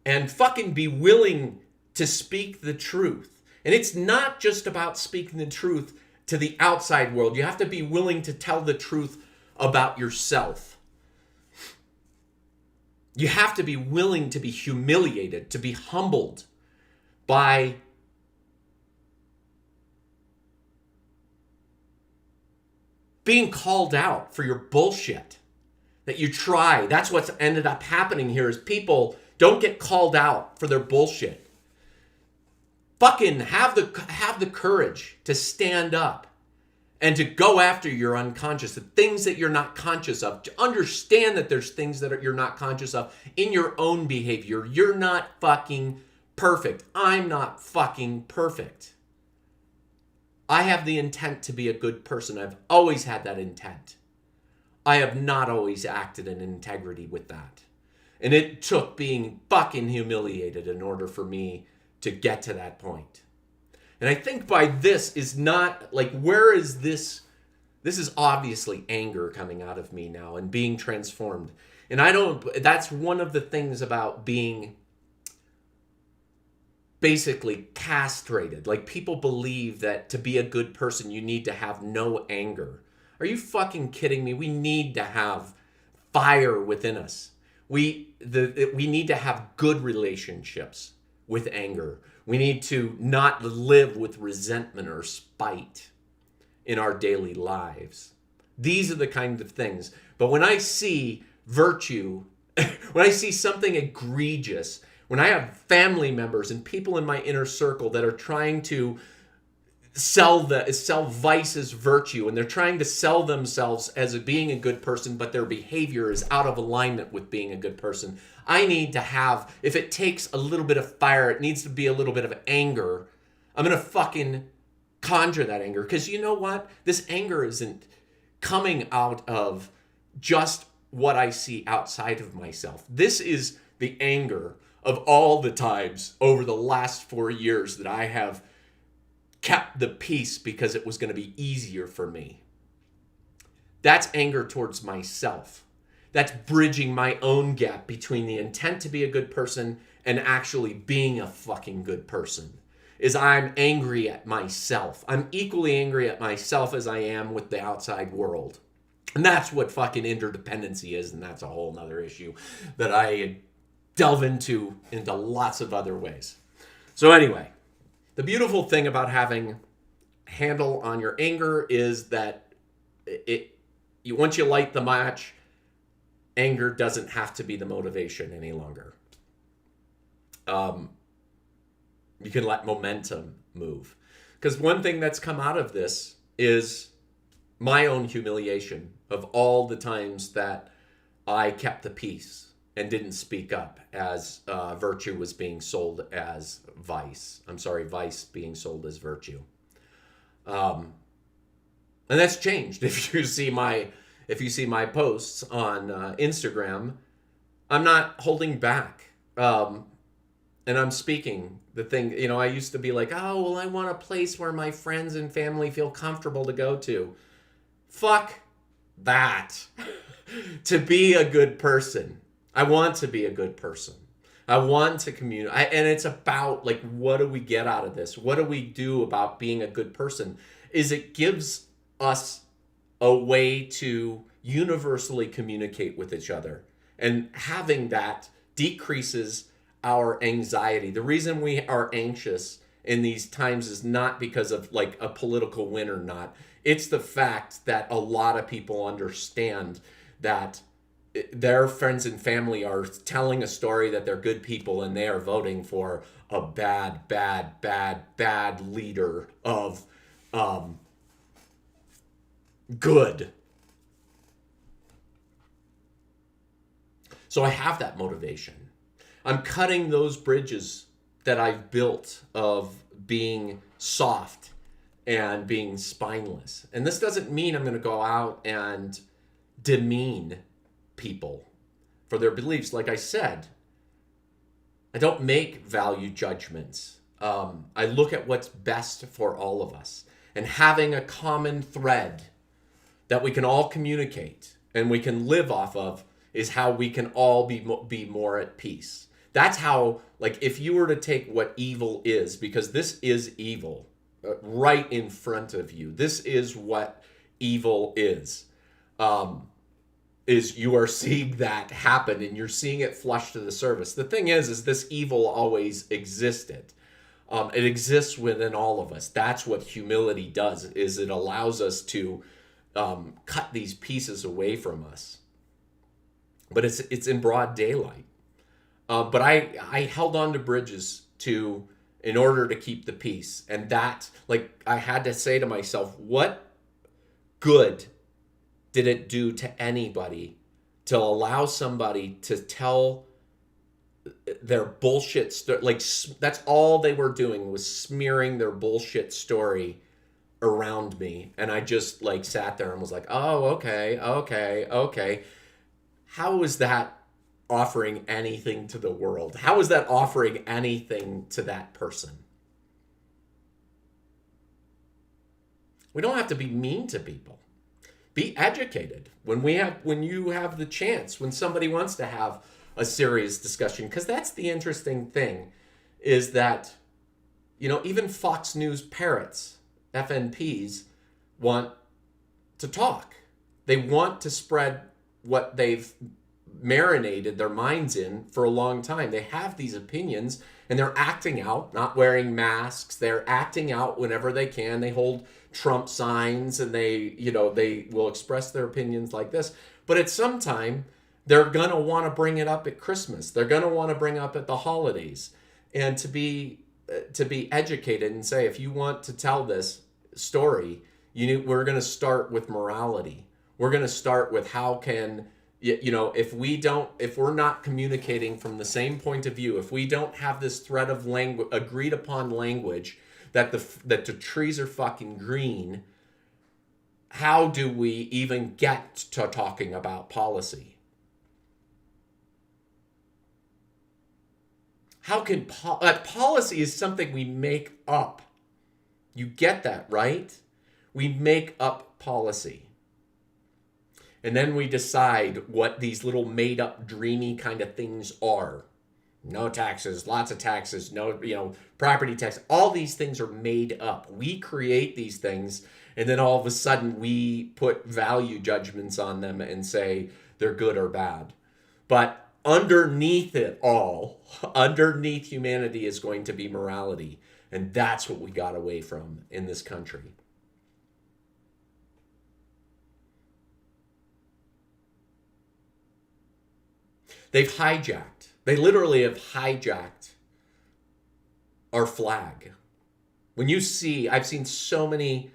and fucking be willing to speak the truth. And it's not just about speaking the truth to the outside world. You have to be willing to tell the truth about yourself. You have to be willing to be humiliated, to be humbled by being called out for your bullshit that you try. That's what's ended up happening here, is people don't get called out for their bullshit. Fucking have the courage to stand up and to go after your unconscious, the things that you're not conscious of, to understand that there's things that you're not conscious of in your own behavior. You're not fucking perfect. I'm not fucking perfect. I have the intent to be a good person. I've always had that intent. I have not always acted in integrity with that. And it took being fucking humiliated in order for me to get to that point. And I think by this is not like, where is this? This is obviously anger coming out of me now and being transformed. And that's one of the things about being basically castrated. Like, people believe that to be a good person, you need to have no anger. Are you fucking kidding me? We need to have fire within us. We need to have good relationships with anger. We need to not live with resentment or spite in our daily lives. These are the kinds of things. But when I see virtue, when I see something egregious, when I have family members and people in my inner circle that are trying to sell vice as virtue, and they're trying to sell themselves as being a good person, but their behavior is out of alignment with being a good person, I need to have, if it takes a little bit of fire, it needs to be a little bit of anger. I'm going to fucking conjure that anger. Because you know what? This anger isn't coming out of just what I see outside of myself. This is the anger of all the times over the last 4 years that I have kept the peace because it was going to be easier for me. That's anger towards myself. That's bridging my own gap between the intent to be a good person and actually being a fucking good person. Is I'm angry at myself. I'm equally angry at myself as I am with the outside world. And that's what fucking interdependency is, and that's a whole nother issue that I delve into lots of other ways. So anyway, the beautiful thing about having handle on your anger is that once you light the match, anger doesn't have to be the motivation any longer. You can let momentum move. Because one thing that's come out of this is my own humiliation of all the times that I kept the peace and didn't speak up as virtue was being sold as vice. I'm sorry, vice being sold as virtue. And that's changed. If you see my posts on Instagram, I'm not holding back. And I'm speaking the thing, I used to be like, oh, well, I want a place where my friends and family feel comfortable to go to. Fuck that. To be a good person. I want to be a good person. I want to communicate. And it's about, like, what do we get out of this? What do we do about being a good person? Is it gives us a way to universally communicate with each other. And having that decreases our anxiety. The reason we are anxious in these times is not because of like a political win or not. It's the fact that a lot of people understand that their friends and family are telling a story that they're good people and they are voting for a bad leader of good. So I have that motivation. I'm cutting those bridges that I've built of being soft and being spineless. And this doesn't mean I'm going to go out and demean people for their beliefs. Like I said, I don't make value judgments. I look at what's best for all of us. And having a common thread that we can all communicate and we can live off of is how we can all be more at peace. That's how, like, if you were to take what evil is, because this is evil right in front of you. This is what evil is you are seeing that happen and you're seeing it flush to the surface. The thing is this evil always existed. It exists within all of us. That's what humility does, is it allows us to cut these pieces away from us. But it's in broad daylight. But I held on to bridges in order to keep the peace. And that, like, I had to say to myself, what good did it do to anybody to allow somebody to tell their bullshit story? Like, that's all they were doing was smearing their bullshit story around me. And I just, like, sat there and was like, oh, okay. How is that offering anything to the world? How is that offering anything to that person? We don't have to be mean to people. Be educated when you have the chance, when somebody wants to have a serious discussion, because that's the interesting thing, is that, even Fox News parrots, FNPs, want to talk. They want to spread what they've marinated their minds in for a long time. They have these opinions and they're acting out, not wearing masks. They're acting out whenever they can. They hold Trump signs and they will express their opinions like this. But at some time, they're going to want to bring it up at Christmas. They're going to want to bring up at the holidays. And to be educated and say, if you want to tell this story, we're going to start with morality. We're going to start with how can, if we're not communicating from the same point of view, if we don't have this thread of language, agreed upon language that the trees are fucking green, how do we even get to talking about policy? How can policy is something we make up? You get that, right? We make up policy. And then we decide what these little made up dreamy kind of things are. No taxes, lots of taxes, no, property tax. All these things are made up. We create these things, and then all of a sudden we put value judgments on them and say they're good or bad. But underneath it all, underneath humanity is going to be morality. And that's what we got away from in this country. They literally have hijacked our flag. I've seen so many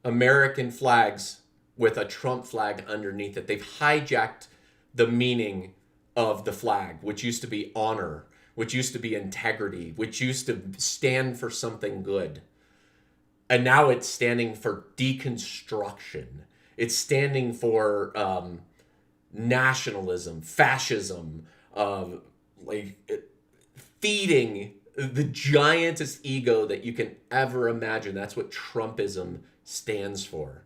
American flags with a Trump flag underneath it. They've hijacked the meaning of the flag, which used to be honor, which used to be integrity, which used to stand for something good. And now it's standing for deconstruction. It's standing for nationalism, fascism, feeding the giantest ego that you can ever imagine. That's what Trumpism stands for.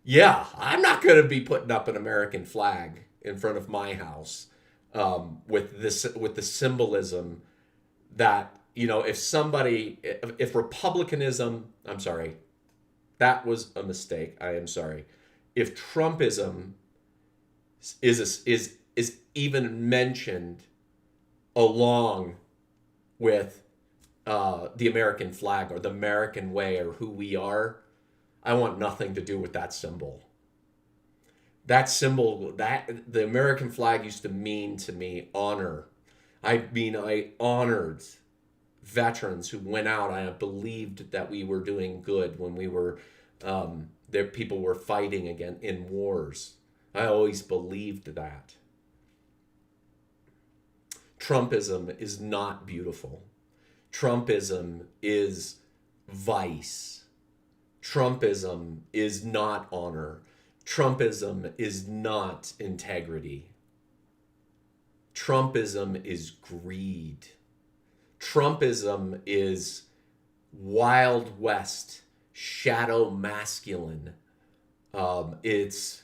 Yeah, I'm not going to be putting up an American flag in front of my house with the symbolism that, if republicanism, I'm sorry, that was a mistake. I am sorry. If Trumpism is even mentioned along with the American flag or the American way or who we are, I want nothing to do with that symbol. That symbol, that the American flag used to mean to me honor. I honored veterans who went out. I believed that we were doing good when we were there. People were fighting again in wars. I always believed that. Trumpism is not beautiful. Trumpism is vice. Trumpism is not honor. Trumpism is not integrity. Trumpism is greed. Trumpism is Wild West, shadow masculine. It's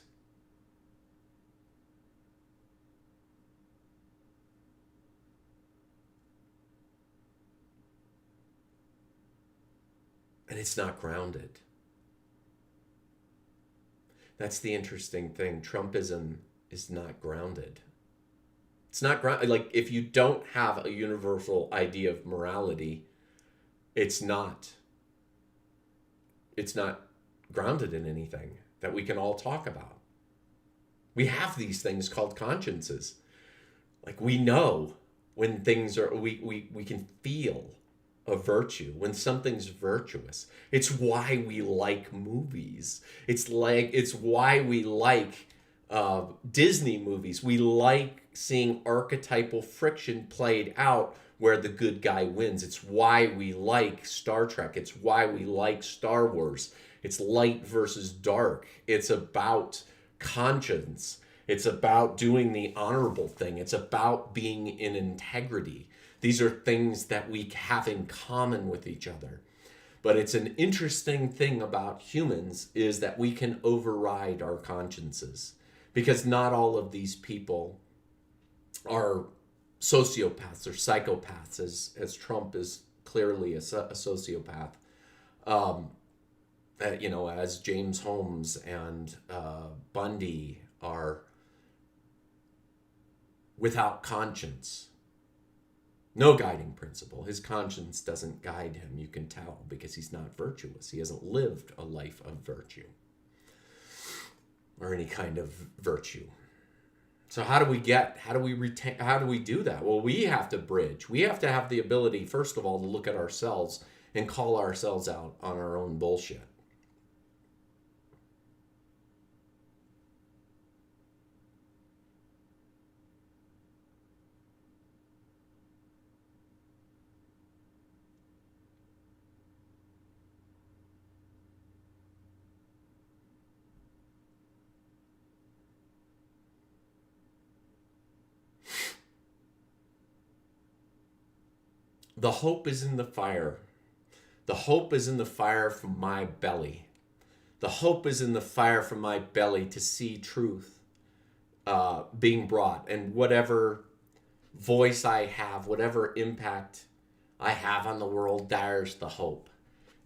and it's not grounded. That's the interesting thing. Trumpism is not grounded. It's not grounded. Like, if you don't have a universal idea of morality, it's not grounded in anything that we can all talk about. We have these things called consciences. Like, we know when things are, we can feel a virtue, when something's virtuous. It's why we like movies. It's why we like Disney movies. We like seeing archetypal friction played out where the good guy wins. It's why we like Star Trek. It's why we like Star Wars. It's light versus dark. It's about conscience. It's about doing the honorable thing. It's about being in integrity. These are things that we have in common with each other. But it's an interesting thing about humans is that we can override our consciences, because not all of these people are sociopaths or psychopaths, as Trump is clearly a sociopath. As James Holmes and Bundy are without conscience. No guiding principle. His conscience doesn't guide him, you can tell, because he's not virtuous. He hasn't lived a life of virtue or any kind of virtue. So how do we do that? Well, we have to bridge. We have to have the ability, first of all, to look at ourselves and call ourselves out on our own bullshit. The hope is in the fire. The hope is in the fire from my belly. The hope is in the fire from my belly to see truth being brought. And whatever voice I have, whatever impact I have on the world, there's the hope.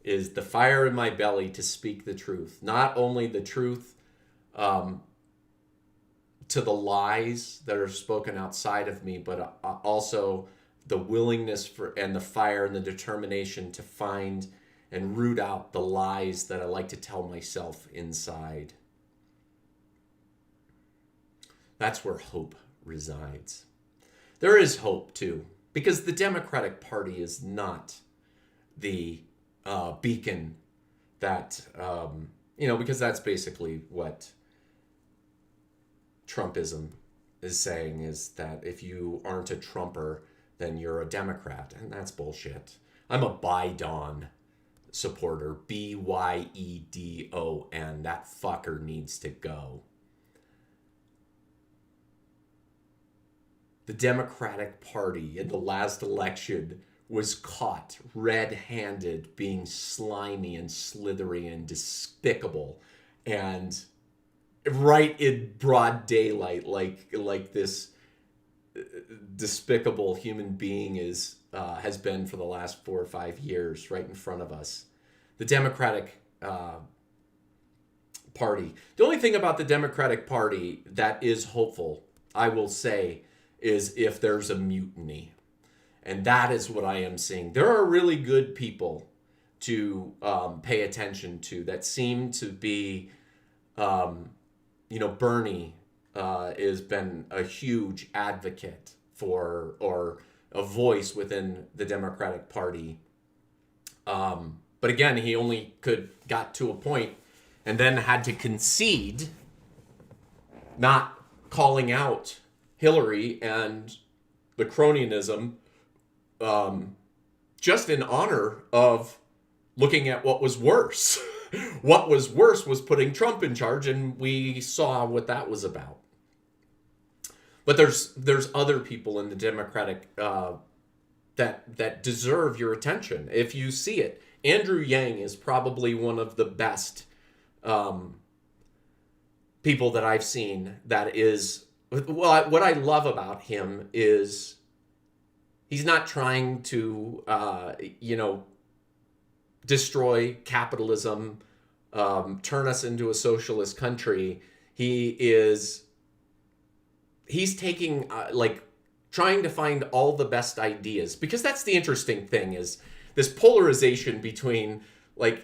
Is the fire in my belly to speak the truth. Not only the truth to the lies that are spoken outside of me, but also the willingness for and the fire and the determination to find and root out the lies that I like to tell myself inside. That's where hope resides. There is hope too, because the Democratic Party is not the beacon that, because that's basically what Trumpism is saying, is that if you aren't a Trumper, then you're a Democrat. And that's bullshit. I'm a Biden supporter. Bydon. That fucker needs to go. The Democratic Party in the last election was caught red-handed being slimy and slithery and despicable, and right in broad daylight, like this despicable human being has been for the last 4 or 5 years, right in front of us. The Democratic Party. The only thing about the Democratic Party that is hopeful, I will say, is if there's a mutiny. And that is what I am seeing. There are really good people to pay attention to that seem to be, Bernie has been a huge advocate for, or a voice within the Democratic Party. But again, he only got to a point and then had to concede, not calling out Hillary and the cronyism, just in honor of looking at what was worse. What was worse was putting Trump in charge, and we saw what that was about. But there's other people in the Democratic that deserve your attention if you see it. Andrew Yang is probably one of the best people that I've seen that is. Well, what I love about him is he's not trying to, destroy capitalism, turn us into a socialist country. He's taking, trying to find all the best ideas, because that's the interesting thing, is this polarization between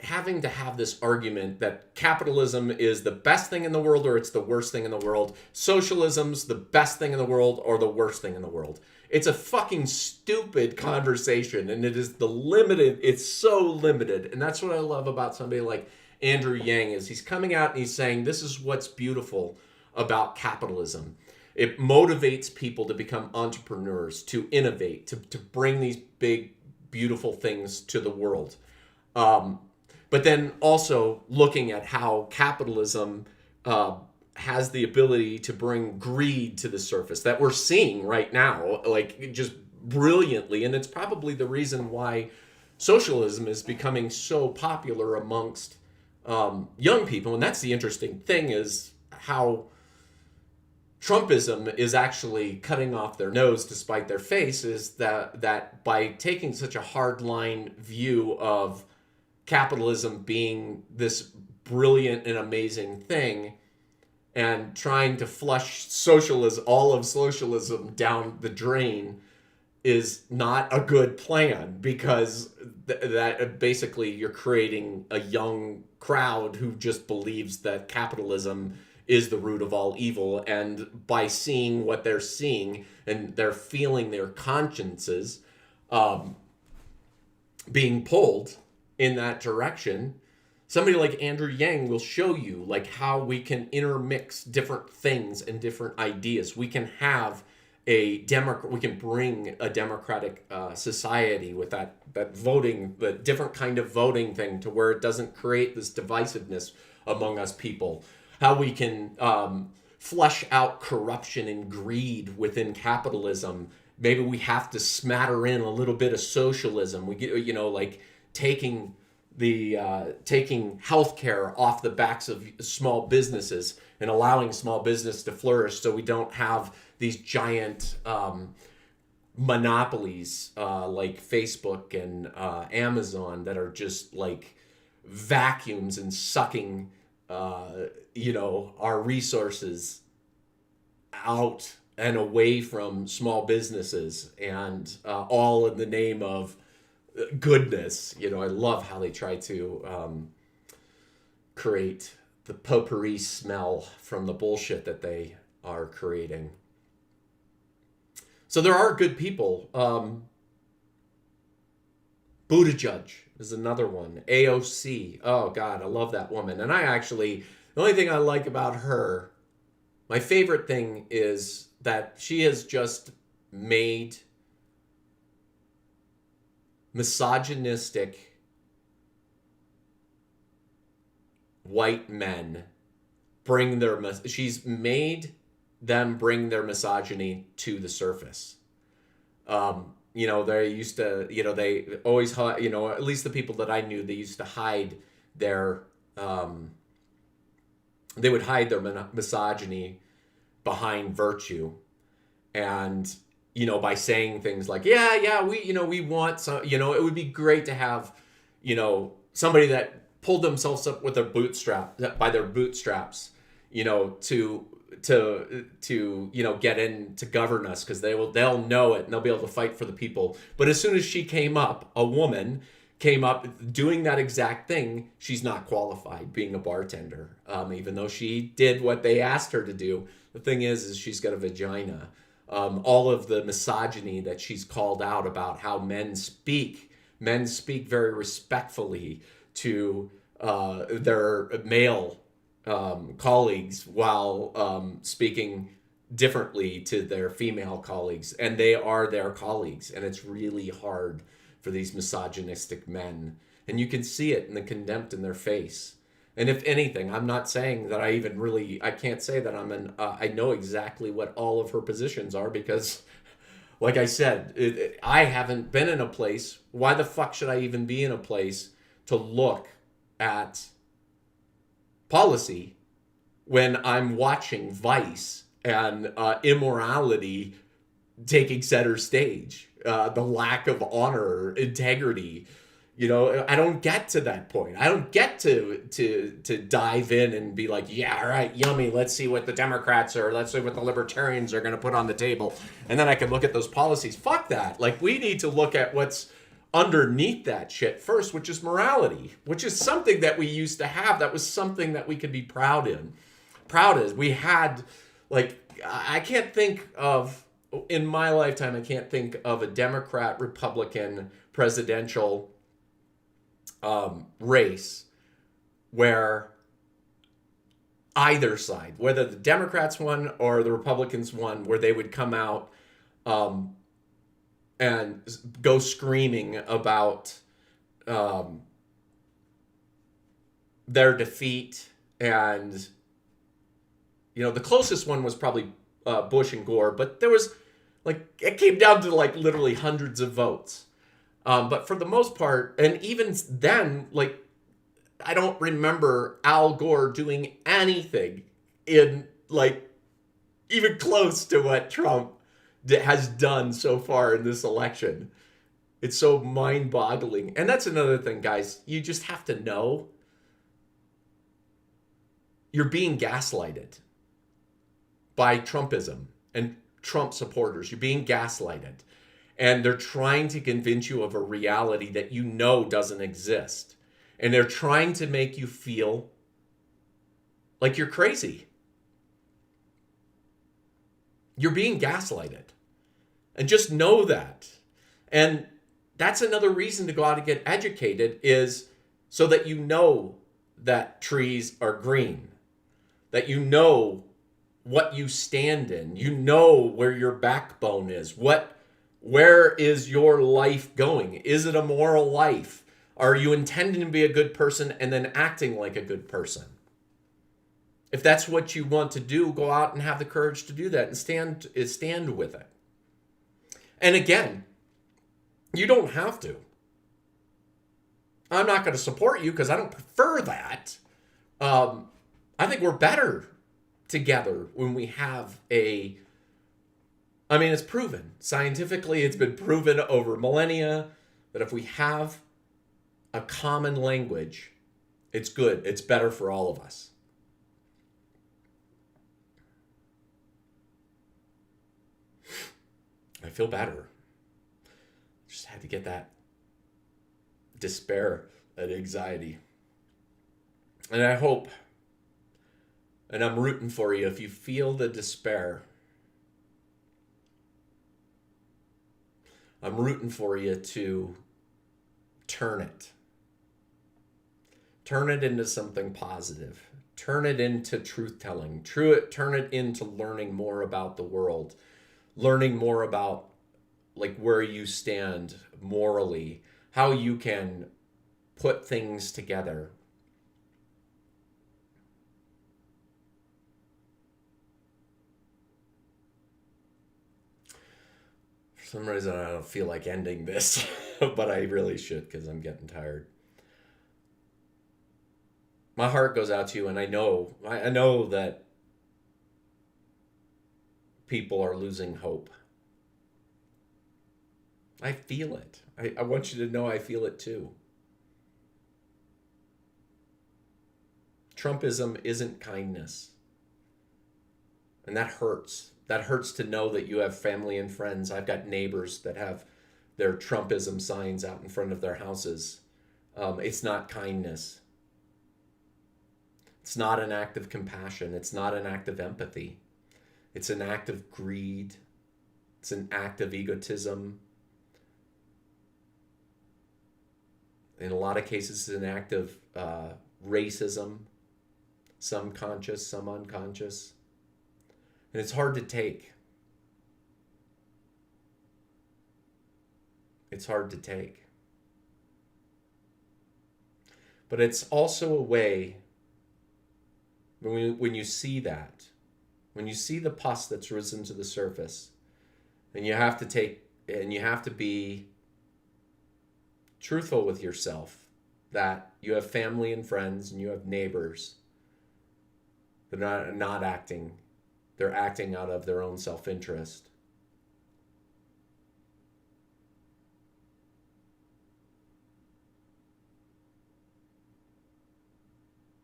having to have this argument that capitalism is the best thing in the world or it's the worst thing in the world. Socialism's the best thing in the world or the worst thing in the world. It's a fucking stupid conversation, and it's so limited. And that's what I love about somebody like Andrew Yang, is he's coming out and he's saying, this is what's beautiful about capitalism. It motivates people to become entrepreneurs, to innovate, to bring these big, beautiful things to the world. But then also looking at how capitalism has the ability to bring greed to the surface that we're seeing right now, just brilliantly. And it's probably the reason why socialism is becoming so popular amongst young people. And that's the interesting thing, is how Trumpism is actually cutting off their nose to spite their face, is that by taking such a hardline view of capitalism being this brilliant and amazing thing, and trying to flush all of socialism down the drain, is not a good plan, because that basically you're creating a young crowd who just believes that capitalism is the root of all evil. And by seeing what they're seeing, and they're feeling their consciences being pulled in that direction, somebody like Andrew Yang will show you how we can intermix different things and different ideas. We can have we can bring a democratic society with that voting, the different kind of voting thing, to where it doesn't create this divisiveness among us people. How we can flush out corruption and greed within capitalism, maybe we have to smatter in a little bit of socialism. We get, like taking taking healthcare off the backs of small businesses and allowing small business to flourish, so we don't have these giant monopolies like Facebook and Amazon that are just like vacuums and sucking our resources out and away from small businesses, and all in the name of goodness. I love how they try to create the potpourri smell from the bullshit that they are creating. So there are good people. Buttigieg is another one. AOC. Oh, God, I love that woman. And the only thing I like about her, my favorite thing is that she has just made misogynistic white men she's made them bring their misogyny to the surface. They used to, they always, at least the people that I knew, they used to hide their, they would hide their misogyny behind virtue. And, by saying things like, we want some, it would be great to have, somebody that pulled themselves up with by their bootstraps, to get in to govern us, because they'll know it and they'll be able to fight for the people. But as soon as she came up, a woman came up doing that exact thing, she's not qualified being a bartender, even though she did what they asked her to do. The thing is she's got a vagina. All of the misogyny that she's called out about how men speak very respectfully to their male colleagues, while speaking differently to their female colleagues, and they are their colleagues, and it's really hard for these misogynistic men, and you can see it in the contempt in their face. And if anything, I'm not saying that I can't say that I know exactly what all of her positions are, because like I said, I haven't been in a place. Why the fuck should I even be in a place to look at policy when I'm watching Vice and immorality taking center stage? The lack of honor, integrity. I don't get to that point. I don't get to dive in and be like, yeah, all right, yummy. Let's see what the Democrats let's see what the libertarians are going to put on the table. And then I can look at those policies. Fuck that. Like, we need to look at what's underneath that shit first, which is morality, which is something that we used to have. That was something that we could be proud as. We had, I can't think of, in my lifetime, I can't think of a Democrat, Republican presidential race where either side, whether the Democrats won or the Republicans won, where they would come out and go screaming about their defeat. And the closest one was probably Bush and Gore, but there was it came down to literally hundreds of votes. But for the most part, and even then, I don't remember Al Gore doing anything in even close to what Trump has done so far in this election. It's so mind-boggling. And that's another thing, guys. You just have to know you're being gaslighted by Trumpism and Trump supporters. You're being gaslighted. And they're trying to convince you of a reality that doesn't exist. And they're trying to make you feel like you're crazy. You're being gaslighted. And just know that. And that's another reason to go out and get educated, is so that you know that trees are green. That you know what you stand in. You know where your backbone is. Where is your life going? Is it a moral life? Are you intending to be a good person and then acting like a good person? If that's what you want to do, go out and have the courage to do that and stand with it. And again, you don't have to. I'm not going to support you because I don't prefer that. I think we're better together when we have it's proven. Scientifically, it's been proven over millennia that if we have a common language, it's good. It's better for all of us. I feel better. Just had to get that despair, that anxiety. And I hope, and I'm rooting for you, if you feel the despair, I'm rooting for you to turn it. Turn it into something positive. Turn it into truth-telling. Turn it into learning more about the world. Learning more about like where you stand morally. How you can put things together. For some reason, I don't feel like ending this, but I really should because I'm getting tired. My heart goes out to you, and I know that people are losing hope. I feel it. I want you to know I feel it too. Trumpism isn't kindness. And that hurts. That hurts to know that you have family and friends. I've got neighbors that have their Trumpism signs out in front of their houses. It's not kindness. It's not an act of compassion. It's not an act of empathy. It's an act of greed. It's an act of egotism. In a lot of cases, it's an act of racism. Some conscious, some unconscious. And it's hard to take. It's hard to take. But it's also a way, when you see that, when you see the pus that's risen to the surface, and you have to be truthful with yourself, that you have family and friends and you have neighbors. They're not acting. They're acting out of their own self-interest.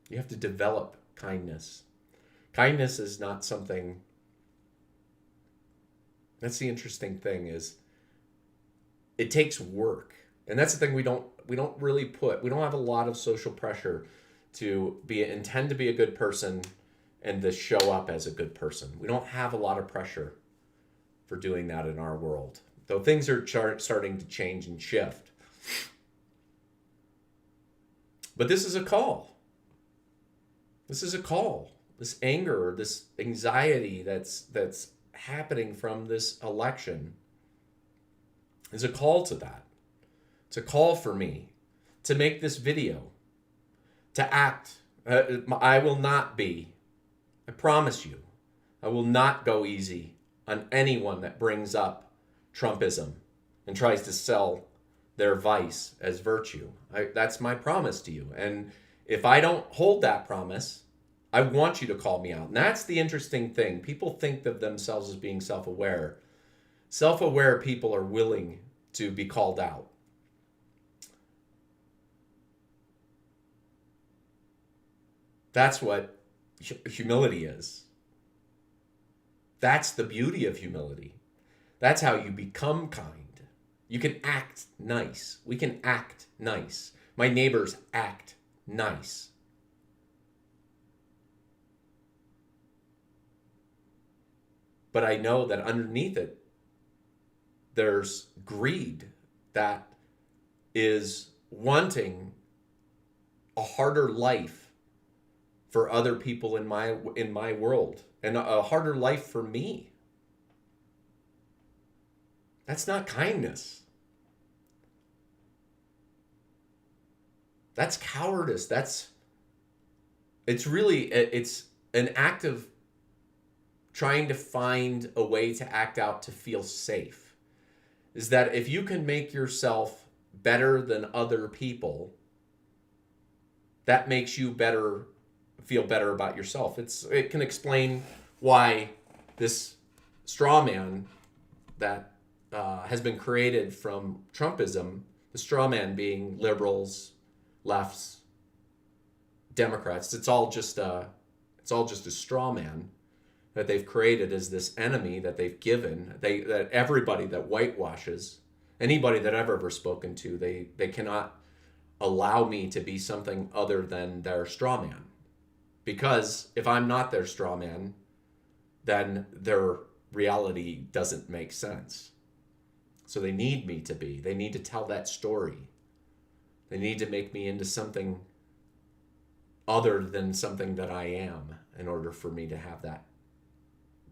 You have to develop kindness. Kindness is not something... That's the interesting thing, is it takes work. And that's the thing we don't really put. We don't have a lot of social pressure to intend to be a good person and to show up as a good person. We don't have a lot of pressure for doing that in our world. Though things are starting to change and shift. But this is a call. This is a call. This anger, this anxiety that's happening from this election is a call to that. It's a call for me to make this video, to act. I will not be, I promise you, I will not go easy on anyone that brings up Trumpism and tries to sell their vice as virtue. That's my promise to you. And if I don't hold that promise, I want you to call me out. And that's the interesting thing. People think of themselves as being self-aware. Self-aware people are willing to be called out. That's what humility is. That's the beauty of humility. That's how you become kind. You can act nice. We can act nice. My neighbors act nice. But I know that underneath it, there's greed that is wanting a harder life for other people in my world, and a harder life for me. That's not kindness. That's cowardice. It's an act of trying to find a way to act out to feel safe. is that if you can make yourself better than other people, that makes you feel better about yourself. It can explain why this straw man that has been created from Trumpism, the straw man being liberals, lefts, Democrats. It's all just a straw man that they've created as this enemy that they've given. That everybody that whitewashes, anybody that I've ever spoken to, they cannot allow me to be something other than their straw man. Because if I'm not their straw man, then their reality doesn't make sense. So they need me to be. They need to tell that story. They need to make me into something other than something that I am in order for me to have that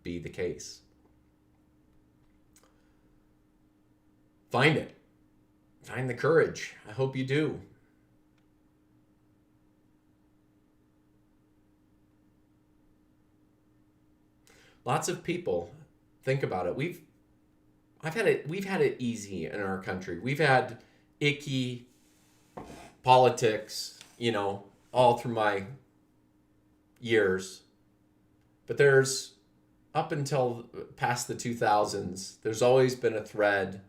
be the case. Find it. Find the courage. I hope you do. Lots of people, think about it. We've had it easy in our country. We've had icky politics, all through my years. But there's, up until past the 2000s, there's always been a thread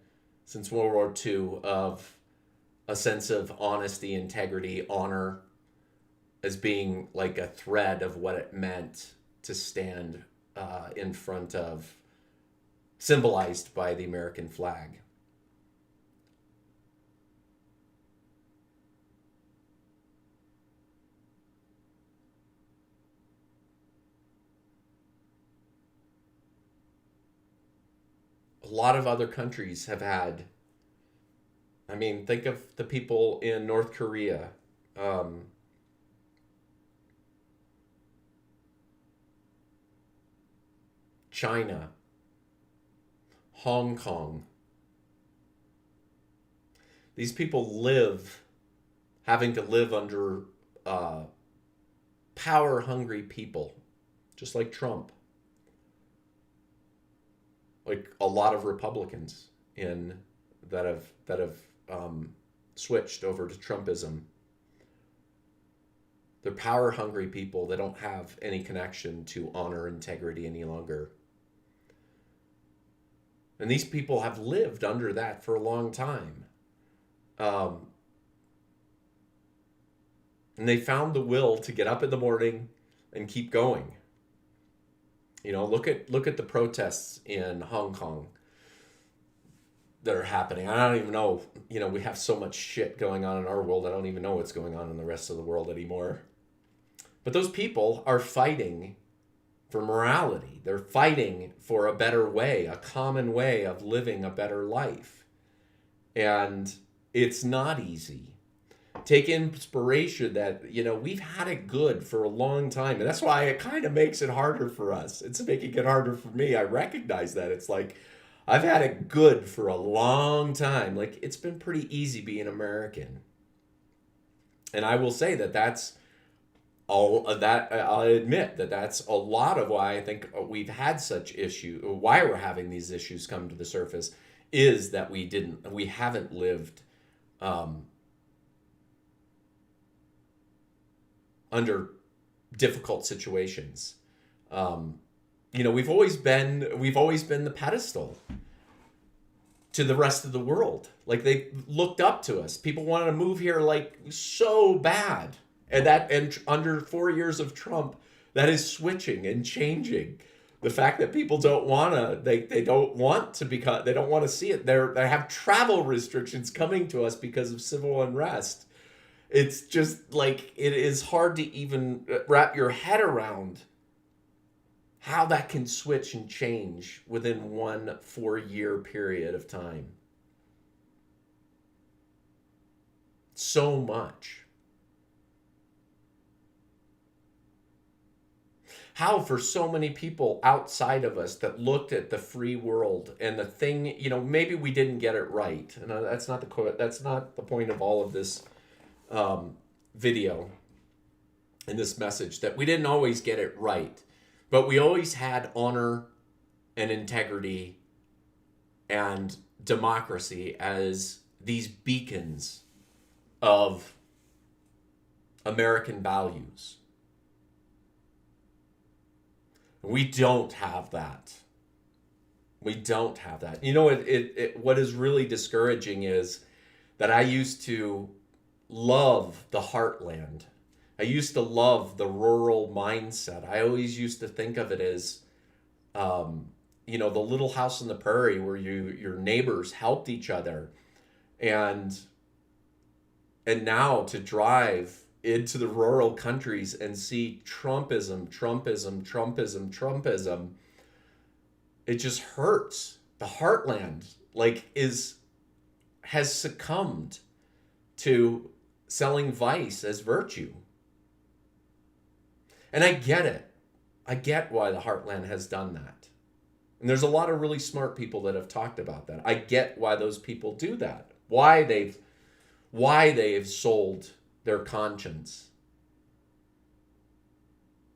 since World War II of a sense of honesty, integrity, honor as being like a thread of what it meant to stand in front of, symbolized by the American flag. A lot of other countries have had, think of the people in North Korea, China, Hong Kong. These people having to live under power-hungry people, just like Trump. Like a lot of Republicans that have switched over to Trumpism. They're power-hungry people. They don't have any connection to honor, integrity any longer. And these people have lived under that for a long time. And they found the will to get up in the morning and keep going. Look at the protests in Hong Kong that are happening. I don't even know, we have so much shit going on in our world. I don't even know what's going on in the rest of the world anymore. But those people are fighting for morality. They're fighting for a better way, a common way of living a better life. And it's not easy. Take inspiration that, we've had it good for a long time. And that's why it kind of makes it harder for us. It's making it harder for me. I recognize that. It's like, I've had it good for a long time. Like, it's been pretty easy being American. And I will say that's all of that. I'll admit that's a lot of why I think we've had such why we're having these issues come to the surface, is that we haven't lived under difficult situations. We've always been the pedestal to the rest of the world. Like, they looked up to us. People wanted to move here like so bad. And under 4 years of Trump, that is switching and changing. The fact that people don't want to see it. They have travel restrictions coming to us because of civil unrest. It's just like, it is hard to even wrap your head around how that can switch and change within 1 4-year period of time. So much. How for so many people outside of us that looked at the free world and the thing, maybe we didn't get it right. And that's not the point of all of this video and this message, that we didn't always get it right, but we always had honor and integrity and democracy as these beacons of American values. We don't have that. We don't have that. You know, what is really discouraging is that I used to love the heartland. I used to love the rural mindset. I always used to think of it as, the little house on the prairie where your neighbors helped each other. And now to drive into the rural countries and see Trumpism, it just hurts. The heartland has succumbed to selling vice as virtue. And I get it. I get why the heartland has done that. And there's a lot of really smart people that have talked about that. I get why those people do that. Why they've sold their conscience.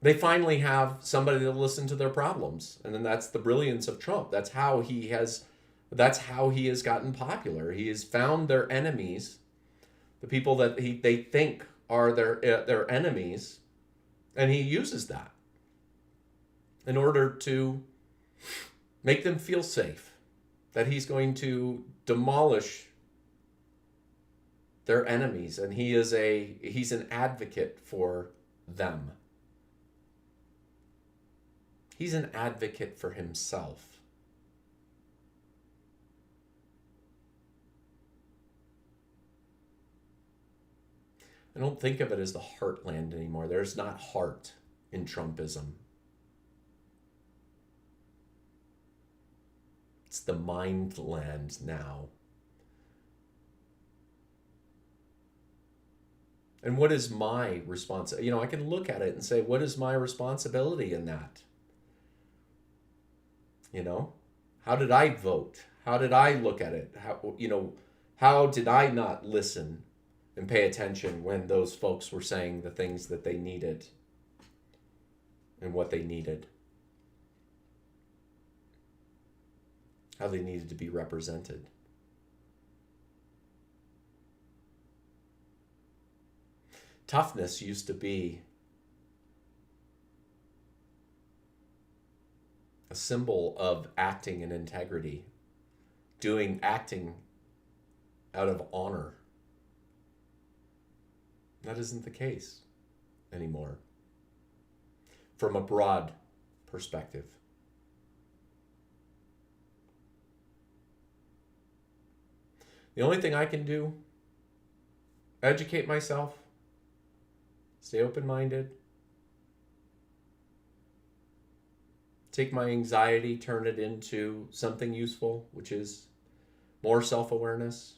They finally have somebody to listen to their problems. And then that's the brilliance of Trump. That's how he has gotten popular. He has found their enemies, the people that they think are their enemies, and he uses that in order to make them feel safe, that he's going to demolish their enemies, and he's an advocate for them. He's an advocate for himself. I don't think of it as the heartland anymore. There's not heart in Trumpism. It's the mindland now. And what is my responsibility? I can look at it and say, what is my responsibility in that? How did I vote? How did I look at it? How did I not listen and pay attention when those folks were saying the things that they needed and what they needed? How they needed to be represented. Toughness used to be a symbol of acting in integrity, acting out of honor. That isn't the case anymore from a broad perspective. The only thing I can do, educate myself, stay open-minded, take my anxiety, turn it into something useful, which is more self-awareness,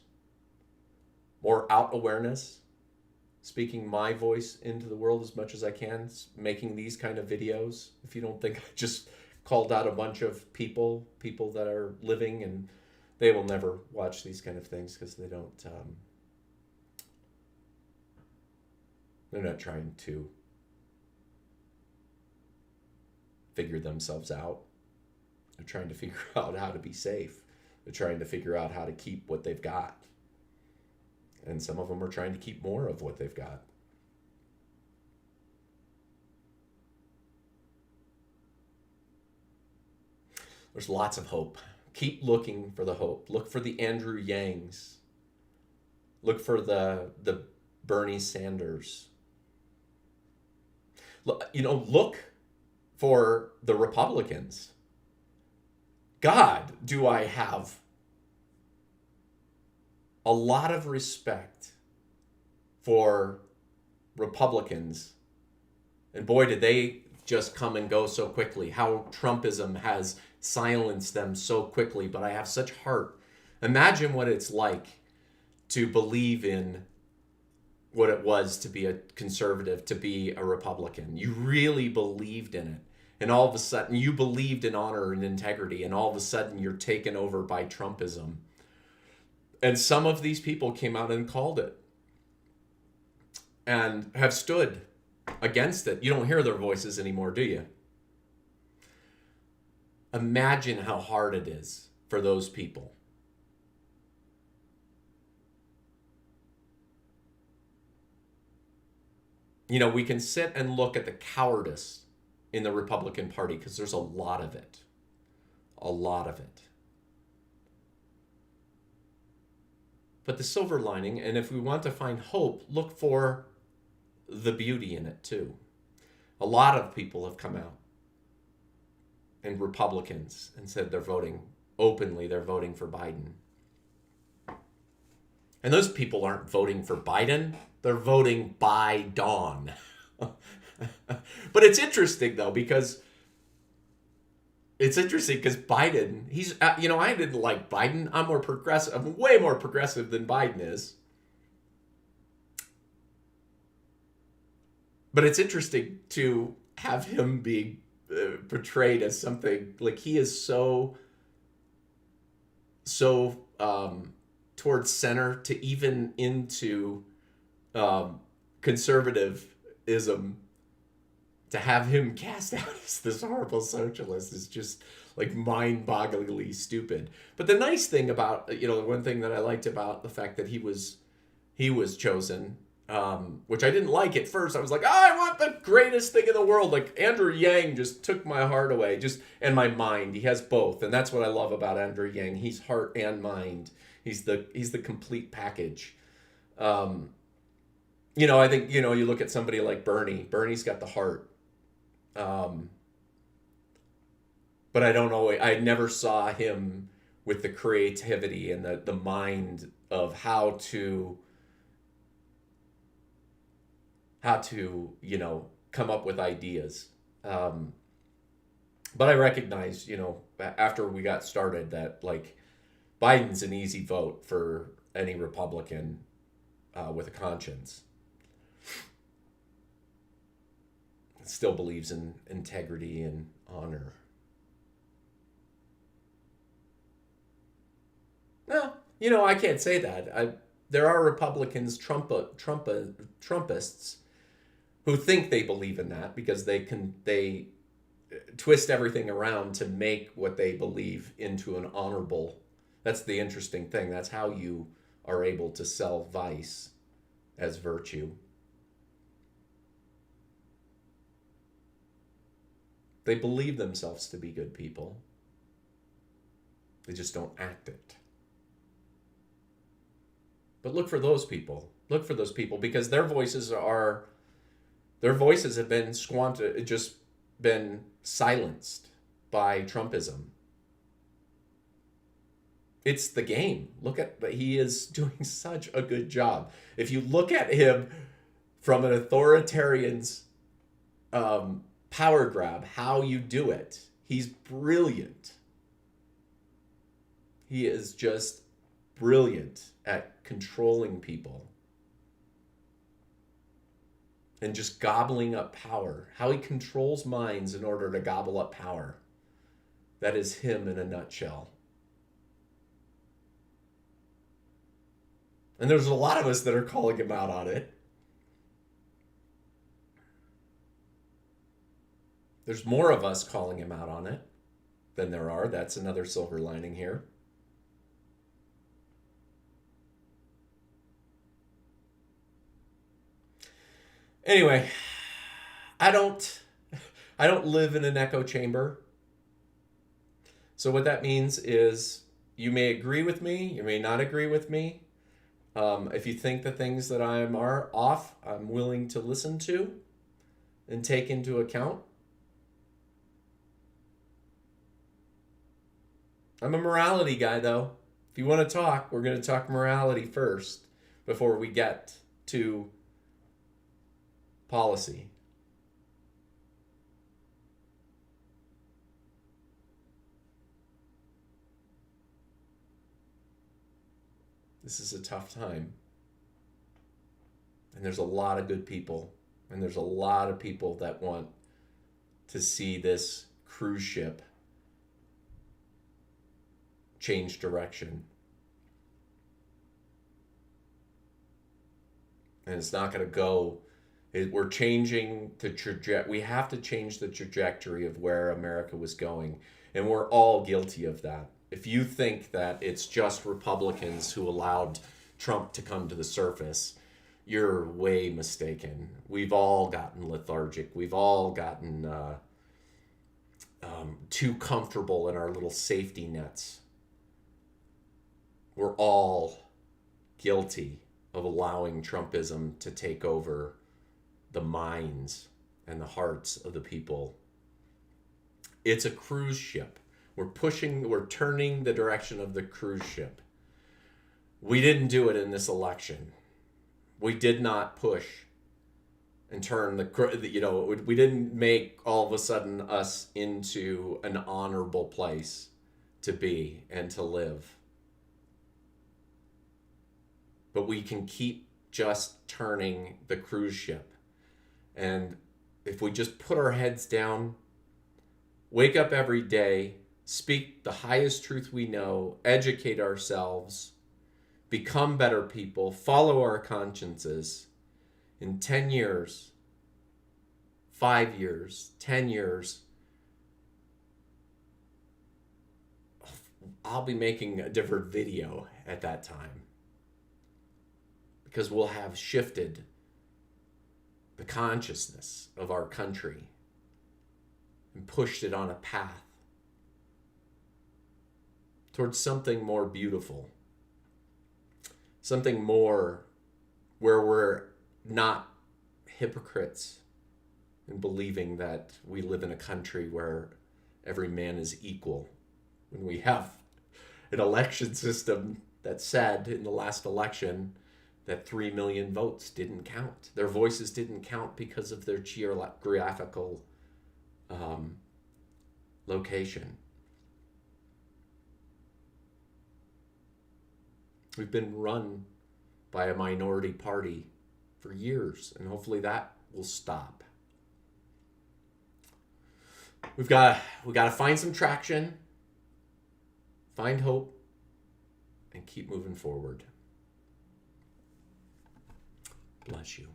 more out-awareness, speaking my voice into the world as much as I can, making these kind of videos. If you don't think I just called out a bunch of people that are living, and they will never watch these kind of things because they don't, they're not trying to figure themselves out. They're trying to figure out how to be safe. They're trying to figure out how to keep what they've got. And some of them are trying to keep more of what they've got. There's lots of hope. Keep looking for the hope. Look for the Andrew Yangs. Look for the Bernie Sanders. Look for the Republicans. God, do I have a lot of respect for Republicans. And boy, did they just come and go so quickly. How Trumpism has silenced them so quickly. But I have such heart. Imagine what it's like to believe in what it was to be a conservative, to be a Republican. You really believed in it. And all of a sudden, you believed in honor and integrity. And all of a sudden, you're taken over by Trumpism. And some of these people came out and called it. And have stood against it. You don't hear their voices anymore, do you? Imagine how hard it is for those people we can sit and look at the cowardice in the Republican Party because there's a lot of it. A lot of it. But the silver lining, and if we want to find hope, look for the beauty in it too. A lot of people have come out, and Republicans, and said they're voting openly, they're voting for Biden. And those people aren't voting for Biden, they're voting by dawn. But it's interesting though, because Biden, he's, I didn't like Biden. I'm more progressive. I'm way more progressive than Biden is. But it's interesting to have him be portrayed as something like he is so towards center to even into conservatism. To have him cast out as this horrible socialist is just like mind-bogglingly stupid. But the nice thing about, one thing that I liked about the fact that he was chosen, which I didn't like at first. I was like, I want the greatest thing in the world. Like Andrew Yang just took my heart away, and my mind. He has both, and that's what I love about Andrew Yang. He's heart and mind. He's the complete package. I think, you look at somebody like Bernie. Bernie's got the heart. But I don't know. I never saw him with the creativity and the mind of how to come up with ideas. But I recognize, after we got started that like Biden's an easy vote for any Republican with a conscience. Still believes in integrity and honor. No, I can't say that. There are Republicans, Trumpists, who think they believe in that because they twist everything around to make what they believe into an honorable. That's the interesting thing. That's how you are able to sell vice as virtue. They believe themselves to be good people. They just don't act it. But look for those people. Look for those people because their voices have been just been silenced by Trumpism. It's the game. He is doing such a good job. If you look at him from an authoritarian's power grab, how you do it, he's brilliant. He is just brilliant at controlling people and just gobbling up power. How he controls minds in order to gobble up power. That is him in a nutshell. And there's a lot of us that are calling him out on it. There's more of us calling him out on it than there are. That's another silver lining here. Anyway, I don't live in an echo chamber. So what that means is you may agree with me, you may not agree with me. If you think the things that are off, I'm willing to listen to and take into account. I'm a morality guy, though. If you want to talk, we're going to talk morality first before we get to policy. This is a tough time. And there's a lot of good people. And there's a lot of people that want to see this cruise ship change direction. And it's not going to go. We're changing the trajectory. We have to change the trajectory of where America was going. And we're all guilty of that. If you think that it's just Republicans who allowed Trump to come to the surface, you're way mistaken. We've all gotten lethargic. We've all gotten too comfortable in our little safety nets. We're all guilty of allowing Trumpism to take over the minds and the hearts of the people. It's a cruise ship. We're turning the direction of the cruise ship. We didn't do it in this election. We did not push and turn we didn't make all of a sudden us into an honorable place to be and to live. But we can keep just turning the cruise ship. And if we just put our heads down, wake up every day, speak the highest truth we know, educate ourselves, become better people, follow our consciences, in 10 years, 5 years, 10 years, I'll be making a different video at that time, because we'll have shifted the consciousness of our country and pushed it on a path towards something more beautiful, something more where we're not hypocrites in believing that we live in a country where every man is equal, when we have an election system that said in the last election that 3 million votes didn't count. Their voices didn't count because of their geographical location. We've been run by a minority party for years, and hopefully that will stop. We got to find some traction, find hope, and keep moving forward. Bless you.